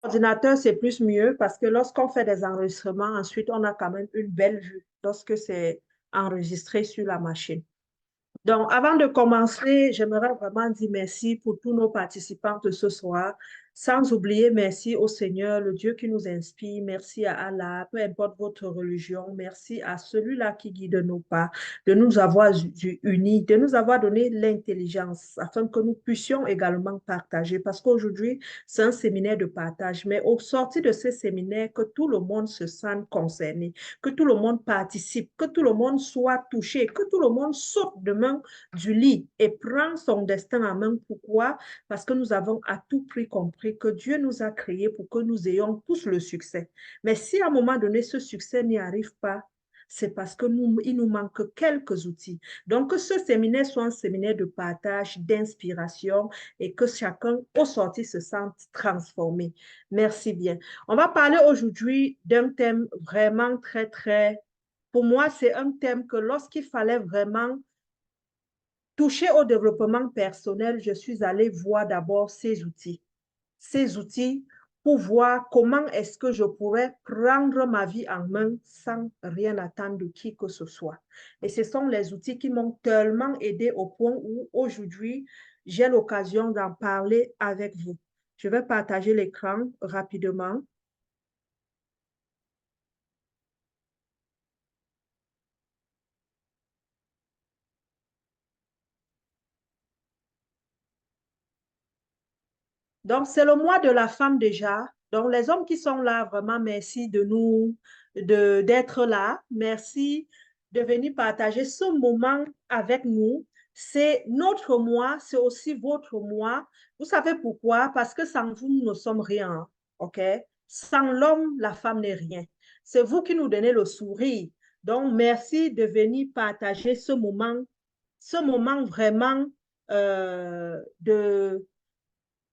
Ordinateur, c'est plus mieux parce que lorsqu'on fait des enregistrements, ensuite, on a quand même une belle vue lorsque c'est enregistré sur la machine. Donc, avant de commencer, j'aimerais vraiment dire merci pour tous nos participants de ce soir. Sans oublier, merci au Seigneur, le Dieu qui nous inspire. Merci à Allah, peu importe votre religion. Merci à celui-là qui guide nos pas, de nous avoir unis, de nous avoir donné l'intelligence afin que nous puissions également partager. Parce qu'aujourd'hui, c'est un séminaire de partage. Mais au sortir de ce séminaire, que tout le monde se sente concerné, que tout le monde participe, que tout le monde soit touché, que tout le monde saute demain du lit et prend son destin en main. Pourquoi? Parce que nous avons à tout prix compris que Dieu nous a créés pour que nous ayons tous le succès. Mais si à un moment donné, ce succès n'y arrive pas, c'est parce que il nous manque quelques outils. Donc, que ce séminaire soit un séminaire de partage, d'inspiration et que chacun, au sortir, se sente transformé. Merci bien. On va parler aujourd'hui d'un thème vraiment pour moi, c'est un thème que lorsqu'il fallait vraiment toucher au développement personnel, je suis allée voir d'abord ces outils. Ces outils pour voir comment est-ce que je pourrais prendre ma vie en main sans rien attendre de qui que ce soit. Et ce sont les outils qui m'ont tellement aidé au point où aujourd'hui, j'ai l'occasion d'en parler avec vous. Je vais partager l'écran rapidement. Donc, c'est le mois de la femme déjà. Donc, les hommes qui sont là, vraiment, merci d'être là. Merci de venir partager ce moment avec nous. C'est notre mois, c'est aussi votre mois. Vous savez pourquoi? Parce que sans vous, nous ne sommes rien. OK? Sans l'homme, la femme n'est rien. C'est vous qui nous donnez le sourire. Donc, merci de venir partager ce moment vraiment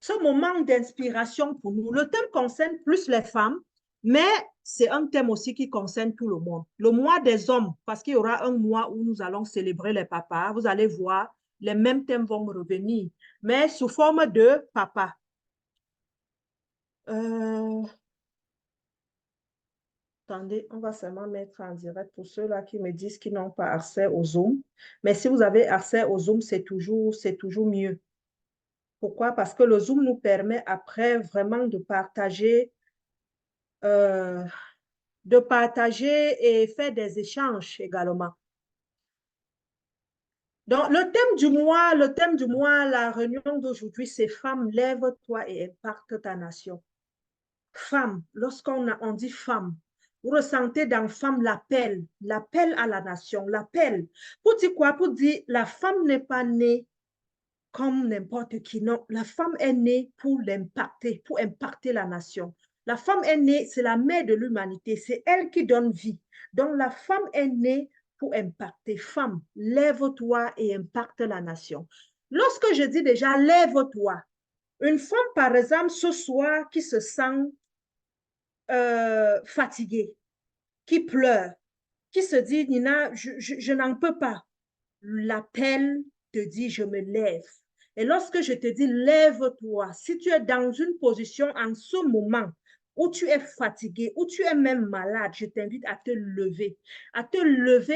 ce moment d'inspiration pour nous. Le thème concerne plus les femmes, mais c'est un thème aussi qui concerne tout le monde. Le mois des hommes, parce qu'il y aura un mois où nous allons célébrer les papas. Vous allez voir, les mêmes thèmes vont revenir, mais sous forme de papa. Euh, Attendez, on va seulement mettre en direct pour ceux-là qui me disent qu'ils n'ont pas accès au Zoom. Mais si vous avez accès au Zoom, c'est toujours mieux. Pourquoi? Parce que le Zoom nous permet après vraiment euh, de partager et faire des échanges également. Donc, le thème du mois, la réunion d'aujourd'hui, c'est Femme, lève-toi et impacte ta nation. Femme, on dit femme, vous ressentez dans femme l'appel à la nation, l'appel. Pour dire quoi? Pour dire la femme n'est pas née comme n'importe qui. Non, la femme est née pour impacter la nation. La femme est née, c'est la mère de l'humanité, c'est elle qui donne vie. Donc la femme est née pour impacter. Femme, lève-toi et impacte la nation. Lorsque je dis déjà lève-toi, une femme, par exemple, ce soir, qui se sent fatiguée, qui pleure, qui se dit, Nina, je n'en peux pas. L'appel te dit, je me lève. Et lorsque je te dis, lève-toi, si tu es dans une position en ce moment où tu es fatigué, où tu es même malade, je t'invite à te lever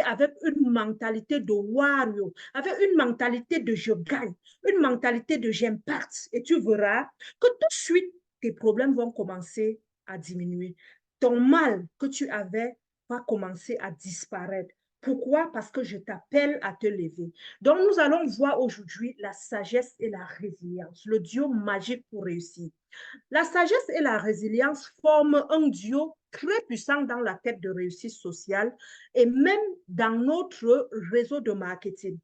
avec une mentalité de warrior, avec une mentalité de je gagne, une mentalité de j'impacte. Et tu verras que tout de suite, tes problèmes vont commencer à diminuer. Ton mal que tu avais va commencer à disparaître. Pourquoi? Parce que je t'appelle à te lever. Donc, nous allons voir aujourd'hui la sagesse et la résilience, le duo magique pour réussir. La sagesse et la résilience forment un duo très puissant dans la quête de réussite sociale et même dans notre réseau de marketing.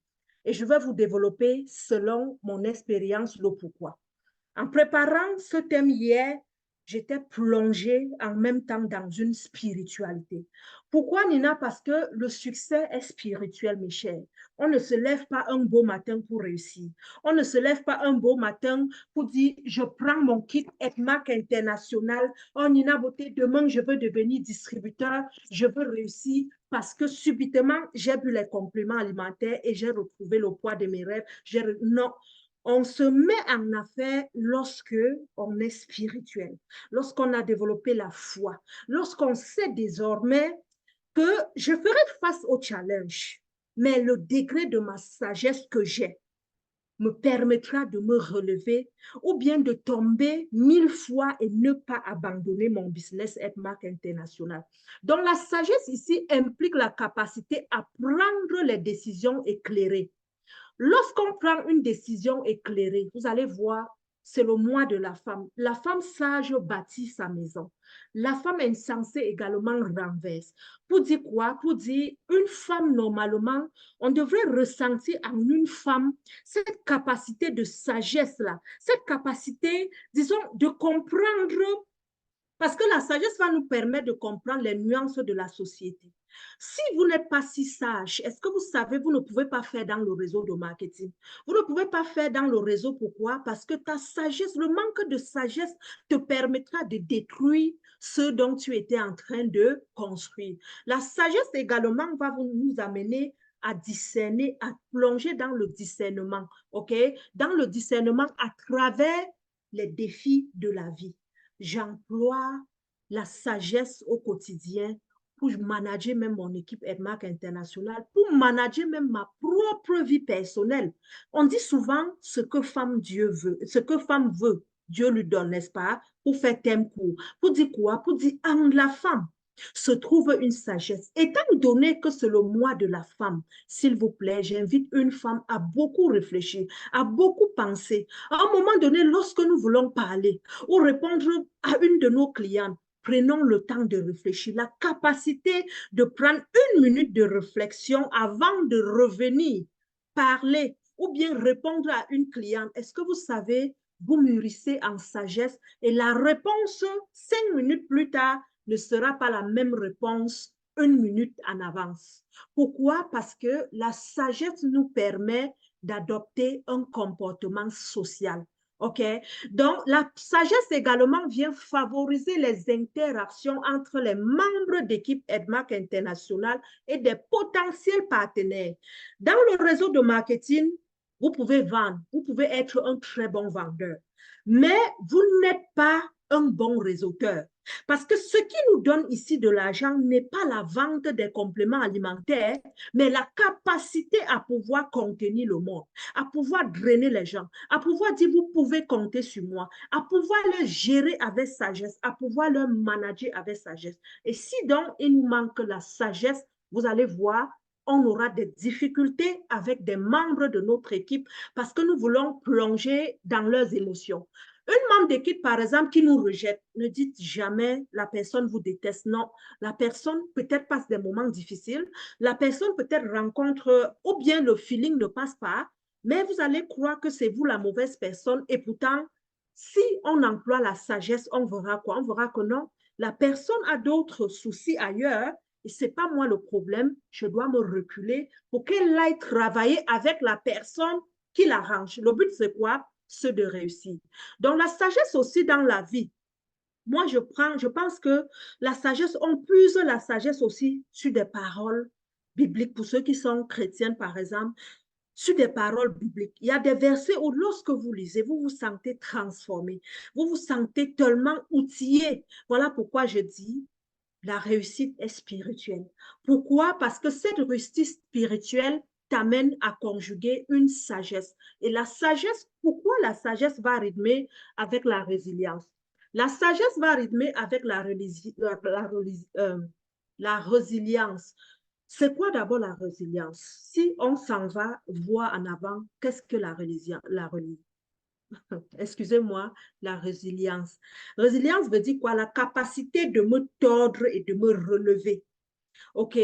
Et je vais vous développer selon mon expérience le pourquoi. En préparant ce thème hier, j'étais plongée en même temps dans une spiritualité. Pourquoi, Nina? Parce que le succès est spirituel, mes chers. On ne se lève pas un beau matin pour réussir. On ne se lève pas un beau matin pour dire, je prends mon kit ETMAC international. Oh, Nina Beauté, demain, je veux devenir distributeur. Je veux réussir parce que subitement, j'ai bu les compléments alimentaires et j'ai retrouvé le poids de mes rêves. Non, On se met en affaire lorsque on est spirituel, lorsqu'on a développé la foi, lorsqu'on sait désormais que je ferai face au challenge, mais le degré de ma sagesse que j'ai me permettra de me relever ou bien de tomber 1000 fois et ne pas abandonner mon business Edmark International. Donc, la sagesse ici implique la capacité à prendre les décisions éclairées. Lorsqu'on prend une décision éclairée, vous allez voir, c'est le moi de la femme. La femme sage bâtit sa maison. La femme insensée également renverse. Pour dire quoi? Pour dire, une femme, normalement, on devrait ressentir en une femme cette capacité de sagesse-là, cette capacité, disons, de comprendre, parce que la sagesse va nous permettre de comprendre les nuances de la société. Si vous n'êtes pas si sage, est-ce que vous savez, vous ne pouvez pas faire dans le réseau de marketing. Vous ne pouvez pas faire dans le réseau. Pourquoi? Parce que ta sagesse, le manque de sagesse te permettra de détruire ce dont tu étais en train de construire. La sagesse également va nous amener à discerner, à plonger dans le discernement, ok? Dans le discernement à travers les défis de la vie. J'emploie la sagesse au quotidien pour manager même mon équipe Edmark International, pour manager même ma propre vie personnelle. On dit souvent ce que femme Dieu veut, ce que femme veut, Dieu lui donne, n'est-ce pas? Pour faire thème court. Pour dire quoi? Pour dire en la femme se trouve une sagesse. Étant donné que c'est le mois de la femme, s'il vous plaît, j'invite une femme à beaucoup réfléchir, à beaucoup penser. À un moment donné, lorsque nous voulons parler ou répondre à une de nos clientes, prenons le temps de réfléchir, la capacité de prendre 1 minute de réflexion avant de revenir parler ou bien répondre à une cliente. Est-ce que vous savez, vous mûrissez en sagesse et la réponse 5 minutes plus tard ne sera pas la même réponse 1 minute en avance. Pourquoi? Parce que la sagesse nous permet d'adopter un comportement social. OK? Donc, la sagesse également vient favoriser les interactions entre les membres d'équipe Edmark International et des potentiels partenaires. Dans le réseau de marketing, vous pouvez vendre, vous pouvez être un très bon vendeur, mais vous n'êtes pas un bon réseauteur. Parce que ce qui nous donne ici de l'argent n'est pas la vente des compléments alimentaires, mais la capacité à pouvoir contenir le monde, à pouvoir drainer les gens, à pouvoir dire vous pouvez compter sur moi, à pouvoir le gérer avec sagesse, à pouvoir le manager avec sagesse. Et si donc il nous manque la sagesse, vous allez voir, on aura des difficultés avec des membres de notre équipe parce que nous voulons plonger dans leurs émotions. Un membre d'équipe, par exemple, qui nous rejette, ne dites jamais la personne vous déteste. Non, la personne peut-être passe des moments difficiles, la personne peut-être rencontre, ou bien le feeling ne passe pas, mais vous allez croire que c'est vous la mauvaise personne. Et pourtant, si on emploie la sagesse, on verra quoi? On verra que non, la personne a d'autres soucis ailleurs et ce n'est pas moi le problème. Je dois me reculer pour qu'elle aille travailler avec la personne qui l'arrange. Le but, c'est quoi? C'est de réussir. Donc, la sagesse aussi dans la vie. Moi, je pense que la sagesse, on puise la sagesse aussi sur des paroles bibliques. Pour ceux qui sont chrétiens, par exemple, sur des paroles bibliques. Il y a des versets où lorsque vous lisez, vous vous sentez transformé, vous vous sentez tellement outillé. Voilà pourquoi je dis, la réussite est spirituelle. Pourquoi? Parce que cette réussite spirituelle t'amène à conjuguer une sagesse. Et la sagesse, pourquoi la sagesse va rythmer avec la résilience? La sagesse va rythmer avec la résilience. C'est quoi d'abord la résilience? Si on s'en va voir en avant, qu'est-ce que la résilience? Excusez-moi, la résilience. Résilience veut dire quoi? La capacité de me tordre et de me relever, OK?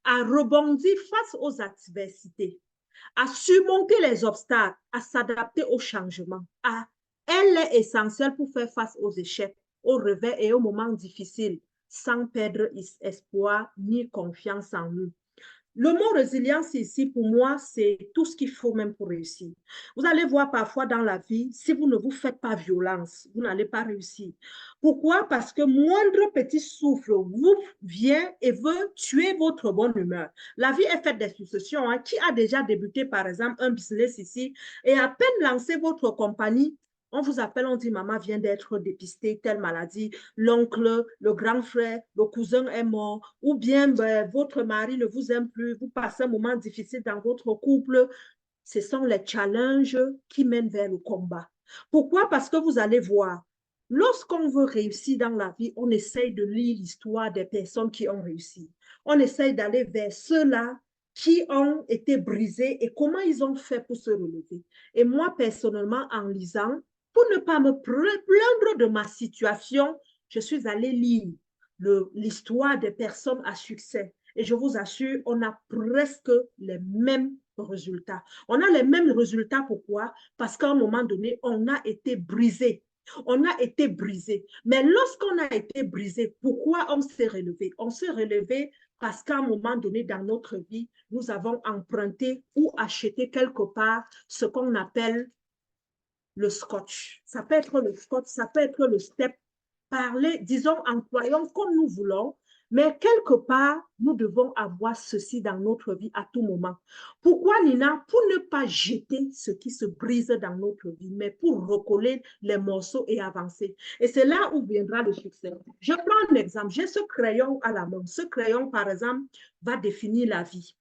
À rebondir face aux adversités, à surmonter les obstacles, à s'adapter aux changements. Elle est essentielle pour faire face aux échecs, aux revers et aux moments difficiles, sans perdre espoir ni confiance en nous. Le mot résilience ici, pour moi, c'est tout ce qu'il faut même pour réussir. Vous allez voir parfois dans la vie, si vous ne vous faites pas violence, vous n'allez pas réussir. Pourquoi? Parce que moindre petit souffle vous vient et veut tuer votre bonne humeur. La vie est faite des successions. Hein. Qui a déjà débuté, par exemple, un business ici et à peine lancé votre compagnie, on vous appelle, on dit, maman vient d'être dépistée, telle maladie, l'oncle, le grand frère, le cousin est mort, ou bien ben, votre mari ne vous aime plus, vous passez un moment difficile dans votre couple. Ce sont les challenges qui mènent vers le combat. Pourquoi? Parce que vous allez voir, lorsqu'on veut réussir dans la vie, on essaye de lire l'histoire des personnes qui ont réussi. On essaye d'aller vers ceux-là qui ont été brisés et comment ils ont fait pour se relever. Et moi, personnellement, en lisant, pour ne pas me plaindre de ma situation, je suis allée lire l'histoire des personnes à succès. Et je vous assure, on a presque les mêmes résultats. On a les mêmes résultats, pourquoi? Parce qu'à un moment donné, on a été brisé. On a été brisé. Mais lorsqu'on a été brisé, pourquoi on s'est relevé? On s'est relevé parce qu'à un moment donné dans notre vie, nous avons emprunté ou acheté quelque part ce qu'on appelle le scotch. Ça peut être le scotch, ça peut être le step. Parler, disons, employons comme nous voulons, mais quelque part, nous devons avoir ceci dans notre vie à tout moment. Pourquoi, Nina? Pour ne pas jeter ce qui se brise dans notre vie, mais pour recoller les morceaux et avancer. Et c'est là où viendra le succès. Je prends un exemple. J'ai ce crayon à la main. Ce crayon, par exemple, va définir la vie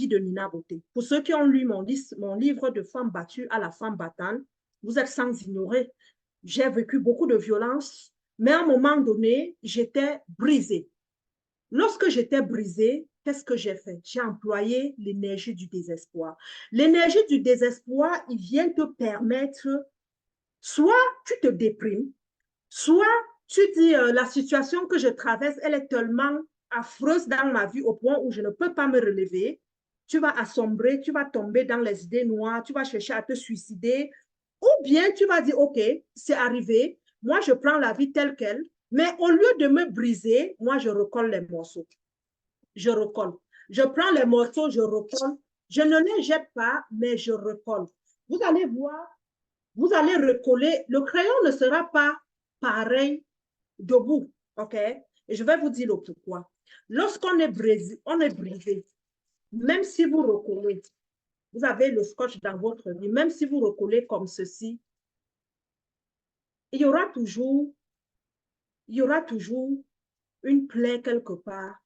de Nina Beauté. Pour ceux qui ont lu mon livre de femme battue à la femme battante, vous êtes sans ignorer. J'ai vécu beaucoup de violence, mais à un moment donné, j'étais brisée. Lorsque j'étais brisée, qu'est-ce que j'ai fait? J'ai employé l'énergie du désespoir. L'énergie du désespoir, il vient te permettre, soit tu te déprimes, soit tu dis la situation que je traverse, elle est tellement affreuse dans ma vie au point où je ne peux pas me relever. Tu vas assombrer, tu vas tomber dans les idées noires, tu vas chercher à te suicider. Ou bien tu vas dire, OK, c'est arrivé, moi je prends la vie telle qu'elle, mais au lieu de me briser, moi je recolle les morceaux. Je recolle. Je prends les morceaux, je recolle. Je ne les jette pas, mais je recolle. Vous allez voir, vous allez recoller. Le crayon ne sera pas pareil debout, OK? Et je vais vous dire le pourquoi. Lorsqu'on est brisé, même si vous recollez, vous avez le scotch dans votre vie, même si vous recollez comme ceci, il y aura toujours, il y aura toujours une plaie quelque part,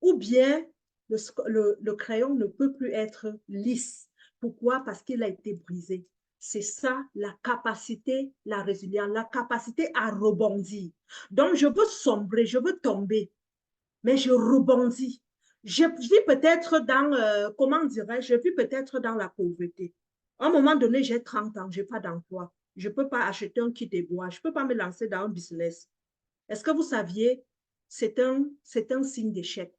ou bien le crayon ne peut plus être lisse. Pourquoi? Parce qu'il a été brisé. C'est ça la capacité, la résilience, la capacité à rebondir. Donc, je veux sombrer, je veux tomber, mais je rebondis. Je vis peut-être dans, comment dirais-je, je vis peut-être dans la pauvreté. À un moment donné, j'ai 30 ans, je n'ai pas d'emploi. Je ne peux pas acheter un kit de bois, je ne peux pas me lancer dans un business. Est-ce que vous saviez, c'est un signe d'échec.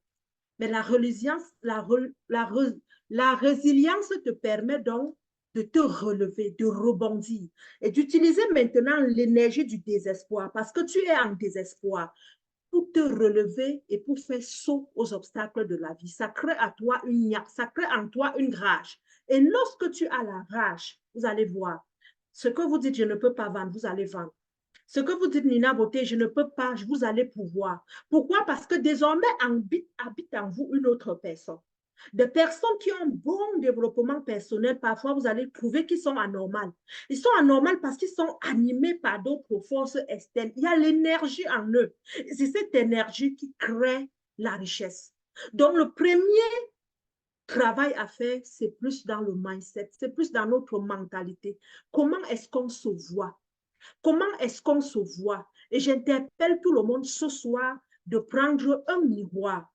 Mais la résilience, la résilience te permet donc de te relever, de rebondir et d'utiliser maintenant l'énergie du désespoir parce que tu es en désespoir pour te relever et pour faire saut aux obstacles de la vie. Ça crée à toi ça crée en toi une rage. Et lorsque tu as la rage, vous allez voir, ce que vous dites, je ne peux pas vendre, vous allez vendre. Ce que vous dites, Nina Beauté, je ne peux pas, vous allez pouvoir. Pourquoi? Parce que désormais habite en vous une autre personne. Des personnes qui ont un bon développement personnel, parfois vous allez trouver qu'ils sont anormales. Ils sont anormales parce qu'ils sont animés par d'autres forces externes. Il y a l'énergie en eux. C'est cette énergie qui crée la richesse. Donc, le premier travail à faire, c'est plus dans le mindset, c'est plus dans notre mentalité. Comment est-ce qu'on se voit? Comment est-ce qu'on se voit? Et j'interpelle tout le monde ce soir de prendre un miroir.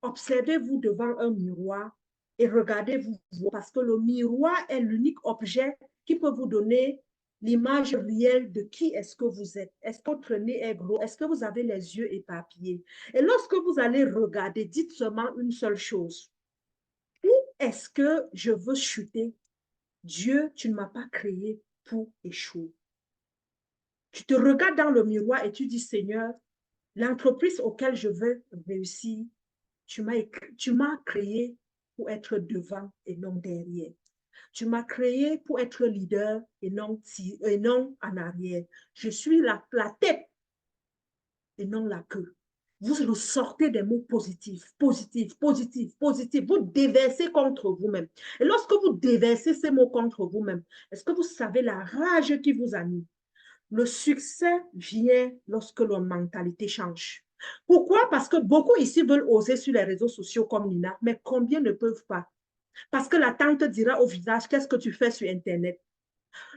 Observez-vous devant un miroir et regardez-vous parce que le miroir est l'unique objet qui peut vous donner l'image réelle de qui est-ce que vous êtes. Est-ce que votre nez est gros? Est-ce que vous avez les yeux éparpillés? Et lorsque vous allez regarder, dites seulement une seule chose. Où est-ce que je veux chuter? Dieu, tu ne m'as pas créé pour échouer. Tu te regardes dans le miroir et tu dis, Seigneur, l'entreprise auquel je veux réussir, tu m'as créé pour être devant et non derrière. Tu m'as créé pour être leader et non en arrière. Je suis la tête et non la queue. Vous ressortez des mots positifs, positifs, positifs, positifs. Vous déversez contre vous-même. Et lorsque vous déversez ces mots contre vous-même, est-ce que vous savez la rage qui vous anime? Le succès vient lorsque leur mentalité change. Pourquoi? Parce que beaucoup ici veulent oser sur les réseaux sociaux comme Nina, mais combien ne peuvent pas? Parce que la tante dira au visage, qu'est-ce que tu fais sur Internet?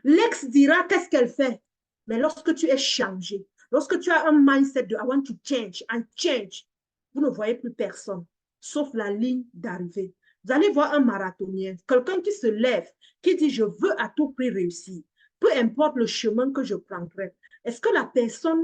L'ex dira, qu'est-ce qu'elle fait? Mais lorsque tu es changé, lorsque tu as un mindset de I want to change, and change, vous ne voyez plus personne, sauf la ligne d'arrivée. Vous allez voir un marathonien, quelqu'un qui se lève, qui dit, je veux à tout prix réussir, peu importe le chemin que je prendrai. Est-ce que la personne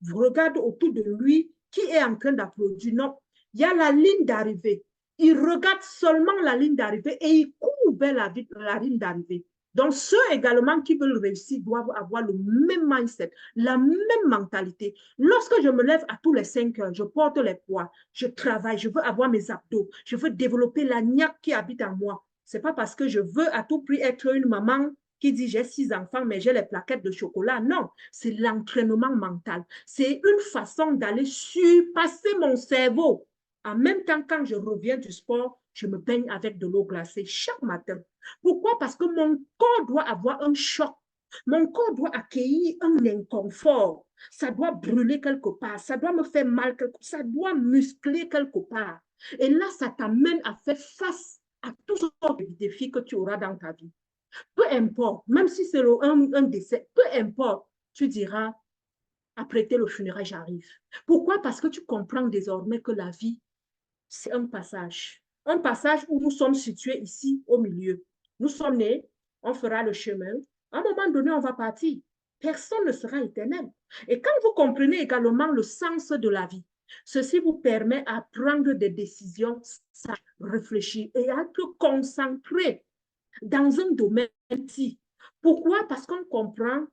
vous regarde autour de lui qui est en train d'applaudir? Non, il y a la ligne d'arrivée. Il regarde seulement la ligne d'arrivée et il court vers la ligne d'arrivée. Donc, ceux également qui veulent réussir doivent avoir le même mindset, la même mentalité. Lorsque je me lève à tous les 5 heures, je porte les poids, je travaille, je veux avoir mes abdos, je veux développer la niaque qui habite en moi. Ce n'est pas parce que je veux à tout prix être une maman qui dit j'ai 6 enfants, mais j'ai les plaquettes de chocolat. Non, c'est l'entraînement mental. C'est une façon d'aller surpasser mon cerveau. En même temps, quand je reviens du sport, je me baigne avec de l'eau glacée chaque matin. Pourquoi? Parce que mon corps doit avoir un choc. Mon corps doit accueillir un inconfort. Ça doit brûler quelque part. Ça doit me faire mal quelque part. Ça doit muscler quelque part. Et là, ça t'amène à faire face à tous sortes de défis que tu auras dans ta vie. Peu importe, même si c'est un décès, peu importe, tu diras, apprêter le funérail, j'arrive. Pourquoi? Parce que tu comprends désormais que la vie, c'est un passage. Un passage où nous sommes situés ici au milieu. Nous sommes nés, on fera le chemin. À un moment donné, on va partir. Personne ne sera éternel. Et quand vous comprenez également le sens de la vie, ceci vous permet à prendre des décisions, à réfléchir et à être concentré dans un domaine. Pourquoi? Parce qu'on comprend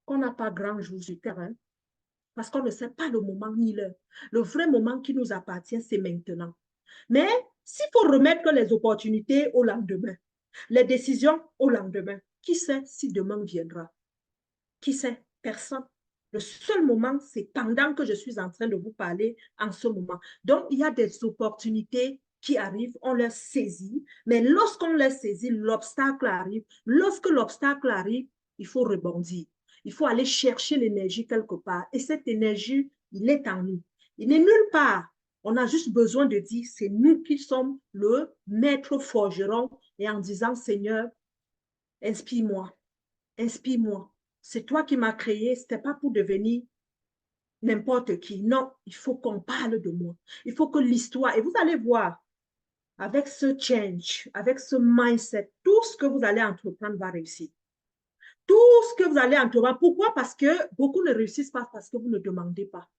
qu'on n'a pas grand jour sur terrain, parce qu'on ne sait pas le moment ni l'heure. Le vrai moment qui nous appartient, c'est maintenant. Mais s'il faut remettre les opportunités au lendemain, les décisions au lendemain, qui sait si demain viendra? Qui sait? Personne. Le seul moment, c'est pendant que je suis en train de vous parler en ce moment. Donc, il y a des opportunités qui arrivent, on les saisit, mais lorsqu'on les saisit, l'obstacle arrive. Lorsque l'obstacle arrive, il faut rebondir. Il faut aller chercher l'énergie quelque part. Et cette énergie, il est en nous. Il n'est nulle part. On a juste besoin de dire, c'est nous qui sommes le maître forgeron. Et en disant, Seigneur, inspire-moi, inspire-moi. C'est toi qui m'as créé, ce n'était pas pour devenir n'importe qui. Non, il faut qu'on parle de moi. Il faut que l'histoire, et vous allez voir, avec ce change, avec ce mindset, tout ce que vous allez entreprendre va réussir. Tout ce que vous allez entreprendre. Pourquoi? Parce que beaucoup ne réussissent pas parce que vous ne demandez pas.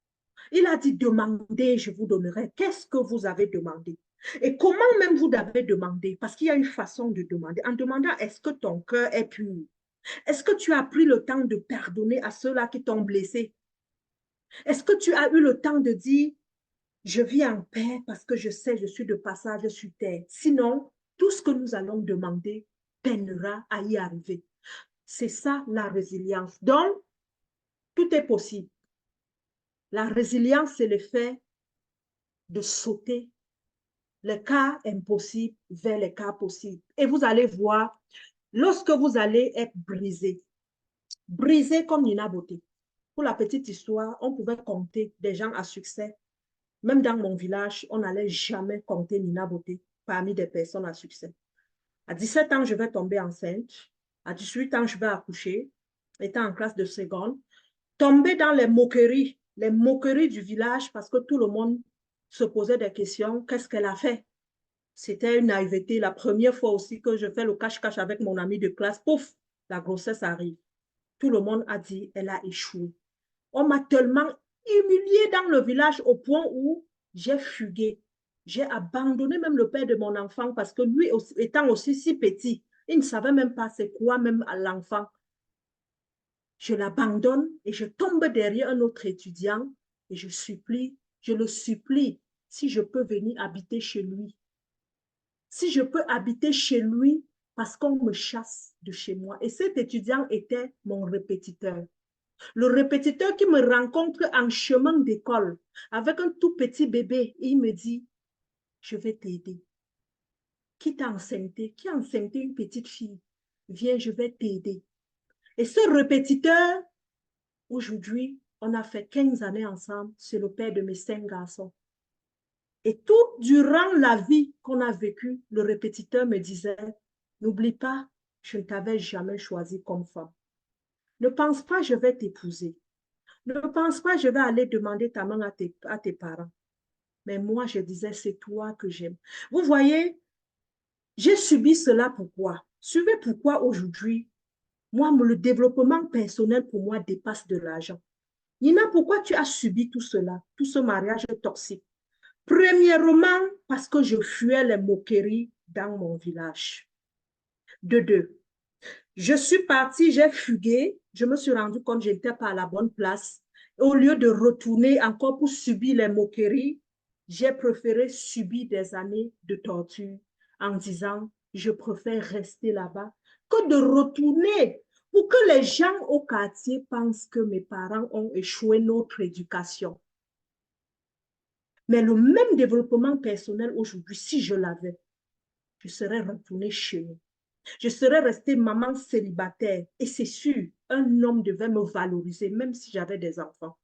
Il a dit, demandez, je vous donnerai. Qu'est-ce que vous avez demandé? Et comment même vous avez demandé? Parce qu'il y a une façon de demander. En demandant, est-ce que ton cœur est pur? Est-ce que tu as pris le temps de pardonner à ceux-là qui t'ont blessé? Est-ce que tu as eu le temps de dire, je vis en paix parce que je sais, je suis de passage sur terre. Sinon, tout ce que nous allons demander peinera à y arriver. C'est ça la résilience. Donc, tout est possible. La résilience, c'est le fait de sauter les cas impossibles vers les cas possibles. Et vous allez voir, lorsque vous allez être brisé, brisé comme Nina Beauté. Pour la petite histoire, on pouvait compter des gens à succès. Même dans mon village, on n'allait jamais compter Nina Beauté parmi des personnes à succès. À 17 ans, je vais tomber enceinte. À 18 ans, je vais accoucher, étant en classe de seconde. Tomber dans les moqueries du village parce que tout le monde se posait des questions. Qu'est-ce qu'elle a fait? C'était une naïveté. La première fois aussi que je fais le cache-cache avec mon ami de classe, pouf, la grossesse arrive. Tout le monde a dit, elle a échoué. On m'a tellement humiliée dans le village au point où j'ai fugué. J'ai abandonné même le père de mon enfant parce que lui, étant aussi si petit, il ne savait même pas c'est quoi même à l'enfant. Je l'abandonne et je tombe derrière un autre étudiant et je le supplie si je peux venir habiter chez lui. Si je peux habiter chez lui parce qu'on me chasse de chez moi. Et cet étudiant était mon répétiteur. Le répétiteur qui me rencontre en chemin d'école avec un tout petit bébé, il me dit, je vais t'aider. Qui t'a enceinté? Qui a enceinté une petite fille? Viens, je vais t'aider. Et ce répétiteur, aujourd'hui, on a fait 15 années ensemble, c'est le père de mes 5 garçons. Et tout durant la vie qu'on a vécue, le répétiteur me disait, n'oublie pas, je ne t'avais jamais choisi comme femme. Ne pense pas, je vais t'épouser. Ne pense pas, je vais aller demander ta main à tes parents. Mais moi, je disais, c'est toi que j'aime. Vous voyez, j'ai subi cela pourquoi? Suivez pourquoi aujourd'hui, moi, le développement personnel pour moi dépasse de l'argent. Nina, pourquoi tu as subi tout cela, tout ce mariage toxique? Premièrement, parce que je fuis les moqueries dans mon village. De deux, je suis partie, j'ai fugué, je me suis rendu compte que je n'étais pas à la bonne place. Au lieu de retourner encore pour subir les moqueries, j'ai préféré subir des années de torture en disant, je préfère rester là-bas que de retourner pour que les gens au quartier pensent que mes parents ont échoué notre éducation. Mais le même développement personnel aujourd'hui, si je l'avais, je serais retournée chez nous. Je serais restée maman célibataire et c'est sûr, un homme devait me valoriser même si j'avais des enfants.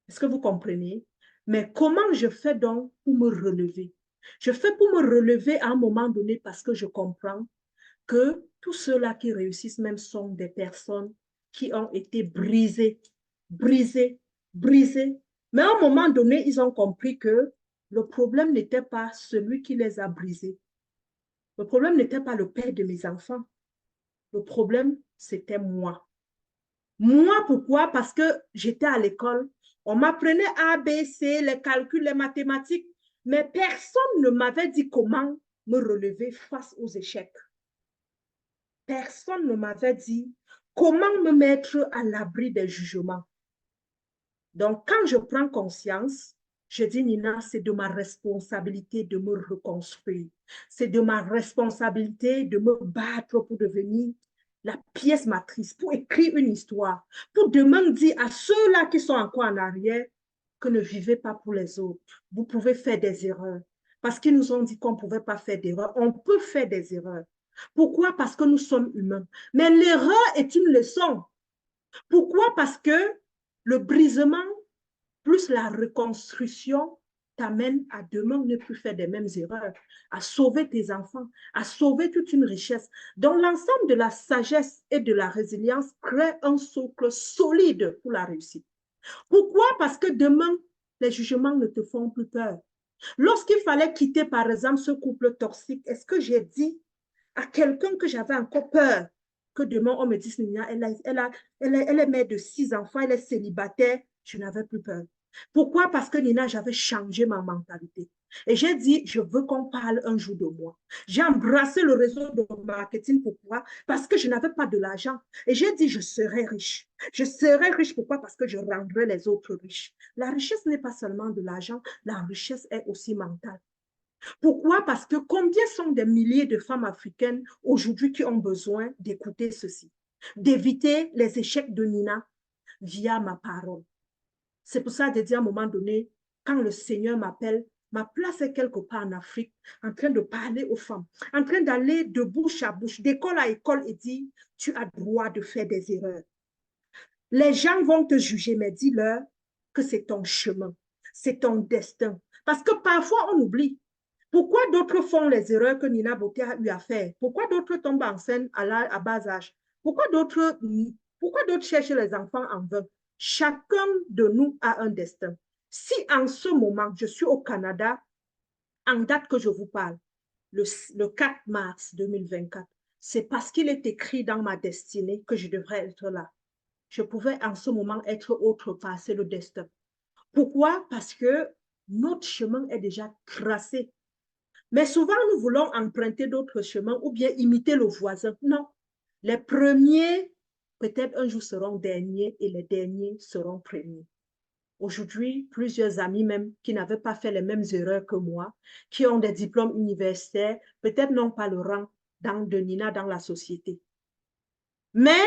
Est-ce que vous comprenez? Mais comment je fais donc pour me relever? Je fais pour me relever à un moment donné parce que je comprends que tous ceux-là qui réussissent même sont des personnes qui ont été brisées, brisées, brisées. Mais à un moment donné, ils ont compris que le problème n'était pas celui qui les a brisés. Le problème n'était pas le père de mes enfants. Le problème, c'était moi. Moi, pourquoi? Parce que j'étais à l'école. On m'apprenait A, B, C, les calculs, les mathématiques, mais personne ne m'avait dit comment me relever face aux échecs. Personne ne m'avait dit comment me mettre à l'abri des jugements. Donc, quand je prends conscience, je dis, Nina, c'est de ma responsabilité de me reconstruire. C'est de ma responsabilité de me battre pour devenir la pièce matrice, pour écrire une histoire, pour demain dire à ceux-là qui sont encore en arrière que ne vivez pas pour les autres. Vous pouvez faire des erreurs. Parce qu'ils nous ont dit qu'on ne pouvait pas faire d'erreurs. On peut faire des erreurs. Pourquoi? Parce que nous sommes humains. Mais l'erreur est une leçon. Pourquoi? Parce que le brisement plus la reconstruction t'amène à demain ne plus faire des mêmes erreurs, à sauver tes enfants, à sauver toute une richesse. Donc, l'ensemble de la sagesse et de la résilience crée un socle solide pour la réussite. Pourquoi? Parce que demain, les jugements ne te font plus peur. Lorsqu'il fallait quitter, par exemple, ce couple toxique, est-ce que j'ai dit à quelqu'un que j'avais encore peur que demain, on me dise, Nina, elle est mère de 6 enfants, elle est célibataire, je n'avais plus peur. Pourquoi? Parce que Nina, j'avais changé ma mentalité. Et j'ai dit, je veux qu'on parle un jour de moi. J'ai embrassé le réseau de marketing. Pourquoi? Parce que je n'avais pas de l'argent. Et j'ai dit, je serai riche. Je serai riche. Pourquoi? Parce que je rendrai les autres riches. La richesse n'est pas seulement de l'argent, la richesse est aussi mentale. Pourquoi? Parce que combien sont des milliers de femmes africaines aujourd'hui qui ont besoin d'écouter ceci, d'éviter les échecs de Nina via ma parole. C'est pour ça de dire à un moment donné, quand le Seigneur m'appelle, ma place est quelque part en Afrique, en train de parler aux femmes, en train d'aller de bouche à bouche, d'école à école et dire, tu as droit de faire des erreurs. Les gens vont te juger, mais dis-leur que c'est ton chemin, c'est ton destin. Parce que parfois, on oublie. Pourquoi d'autres font les erreurs que Nina Beauté a eu à faire? Pourquoi d'autres tombent enceintes à bas âge? Pourquoi d'autres cherchent les enfants en vain? Chacun de nous a un destin. Si en ce moment, je suis au Canada, en date que je vous parle, le 4 mars 2024, c'est parce qu'il est écrit dans ma destinée que je devrais être là. Je pouvais en ce moment être autre part, c'est le destin. Pourquoi? Parce que notre chemin est déjà tracé. Mais souvent, nous voulons emprunter d'autres chemins ou bien imiter le voisin. Non. Les premiers, peut-être un jour, seront derniers et les derniers seront premiers. Aujourd'hui, plusieurs amis même qui n'avaient pas fait les mêmes erreurs que moi, qui ont des diplômes universitaires, peut-être n'ont pas le rang de Nina dans la société. Mais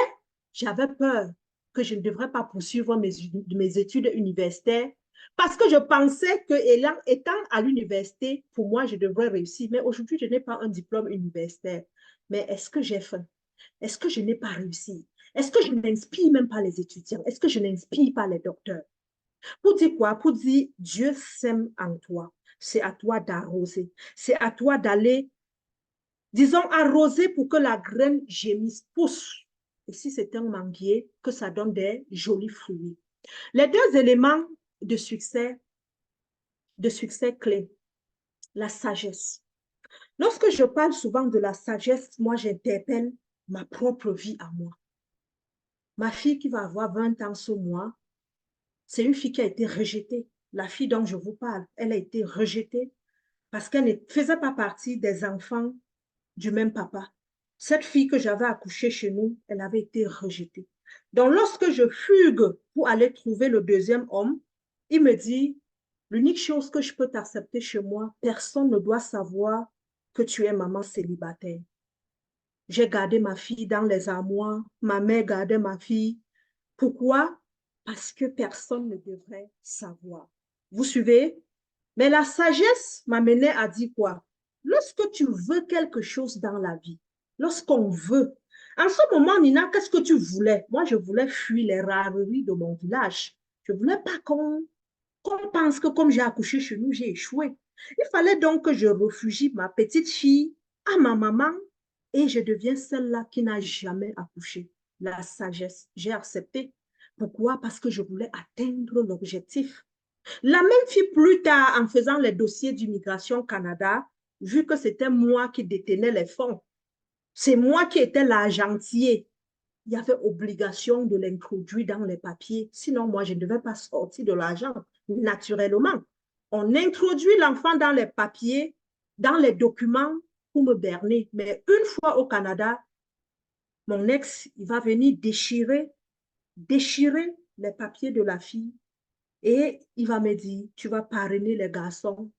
j'avais peur que je ne devrais pas poursuivre mes études universitaires parce que je pensais que étant à l'université, pour moi, je devrais réussir. Mais aujourd'hui, je n'ai pas un diplôme universitaire. Mais est-ce que j'ai faim? Est-ce que je n'ai pas réussi? Est-ce que je n'inspire même pas les étudiants? Est-ce que je n'inspire pas les docteurs? Pour dire quoi? Pour dire Dieu sème en toi. C'est à toi d'arroser. C'est à toi d'aller, disons, arroser pour que la graine gémisse, pousse. Et si c'est un manguier, que ça donne des jolis fruits. Les deux éléments de succès clés, la sagesse. Lorsque je parle souvent de la sagesse, moi, j'interpelle ma propre vie à moi. Ma fille qui va avoir 20 ans ce mois, c'est une fille qui a été rejetée. La fille dont je vous parle, elle a été rejetée parce qu'elle ne faisait pas partie des enfants du même papa. Cette fille que j'avais accouchée chez nous, elle avait été rejetée. Donc, lorsque je fugue pour aller trouver le deuxième homme, il me dit, l'unique chose que je peux t'accepter chez moi, personne ne doit savoir que tu es maman célibataire. J'ai gardé ma fille dans les armoires, ma mère gardait ma fille. Pourquoi? Parce que personne ne devrait savoir. Vous suivez? Mais la sagesse m'amenait à dire quoi? Lorsque tu veux quelque chose dans la vie, lorsqu'on veut, en ce moment, Nina, qu'est-ce que tu voulais? Moi, je voulais fuir les rareries de mon village. Je ne voulais pas qu'on pense que comme j'ai accouché chez nous, j'ai échoué. Il fallait donc que je réfugie ma petite fille à ma maman et je deviens celle-là qui n'a jamais accouché. La sagesse, j'ai accepté. Pourquoi? Parce que je voulais atteindre l'objectif. La même fille plus tard, en faisant les dossiers d'immigration Canada, vu que c'était moi qui détenais les fonds, c'est moi qui étais l'agentier. Il y avait obligation de l'introduire dans les papiers. Sinon, moi, je ne devais pas sortir de l'argent naturellement. On introduit l'enfant dans les papiers, dans les documents pour me berner. Mais une fois au Canada, mon ex, il va venir déchirer les papiers de la fille et il va me dire, tu vas parrainer les garçons.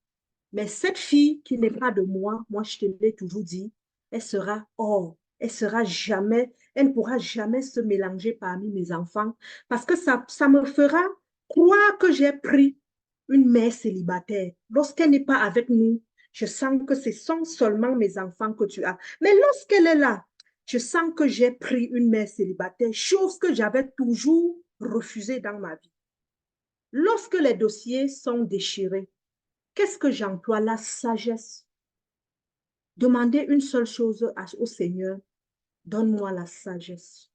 Mais cette fille qui n'est pas de moi, moi je te l'ai toujours dit, elle sera hors. Elle sera jamais, elle ne pourra jamais se mélanger parmi mes enfants parce que ça me fera croire que j'ai pris une mère célibataire. Lorsqu'elle n'est pas avec nous, je sens que ce sont seulement mes enfants que tu as. Mais lorsqu'elle est là, je sens que j'ai pris une mère célibataire, chose que j'avais toujours refusée dans ma vie. Lorsque les dossiers sont déchirés, qu'est-ce que j'emploie? La sagesse. Demandez une seule chose au Seigneur, donne-moi la sagesse.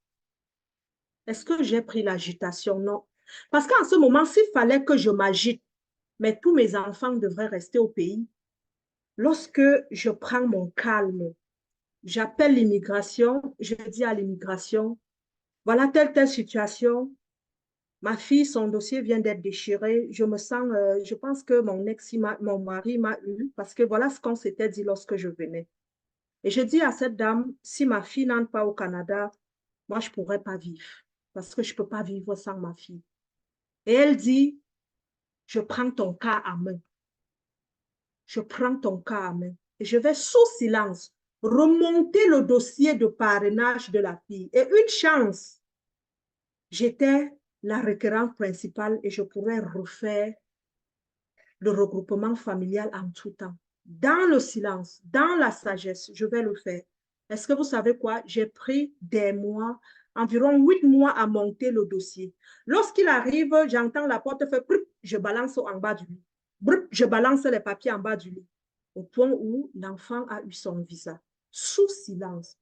Est-ce que j'ai pris l'agitation? Non. Parce qu'en ce moment, s'il fallait que je m'agite, mais tous mes enfants devraient rester au pays, lorsque je prends mon calme, j'appelle l'immigration, je dis à l'immigration, voilà telle situation, ma fille, son dossier vient d'être déchiré. Je me sens, je pense que mon mari m'a eu parce que voilà ce qu'on s'était dit lorsque je venais. Et je dis à cette dame, si ma fille n'entre pas au Canada, moi, je ne pourrais pas vivre parce que je ne peux pas vivre sans ma fille. Et elle dit, je prends ton cas à main. Je prends ton cas à main. Et je vais sous silence remonter le dossier de parrainage de la fille. Et une chance, j'étais la requérante principale et je pourrais refaire le regroupement familial en tout temps. Dans le silence, dans la sagesse, je vais le faire. Est-ce que vous savez quoi? J'ai pris des mois, environ 8 mois à monter le dossier. Lorsqu'il arrive, j'entends la porte faire brrr, je balance en bas du lit. Brrr, je balance les papiers en bas du lit. Au point où l'enfant a eu son visa. Sous silence,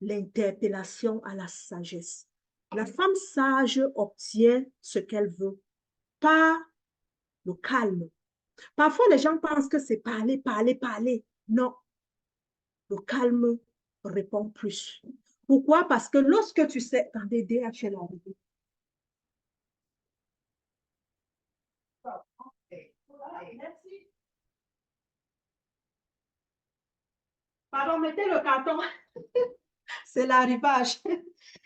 l'interpellation à la sagesse. La femme sage obtient ce qu'elle veut par le calme. Parfois, les gens pensent que c'est parler, parler, parler. Non, le calme répond plus. Pourquoi? Parce que lorsque tu sais... Attendez, DHL arrivé. Merci. Pardon, mettez le carton. C'est l'arrivage.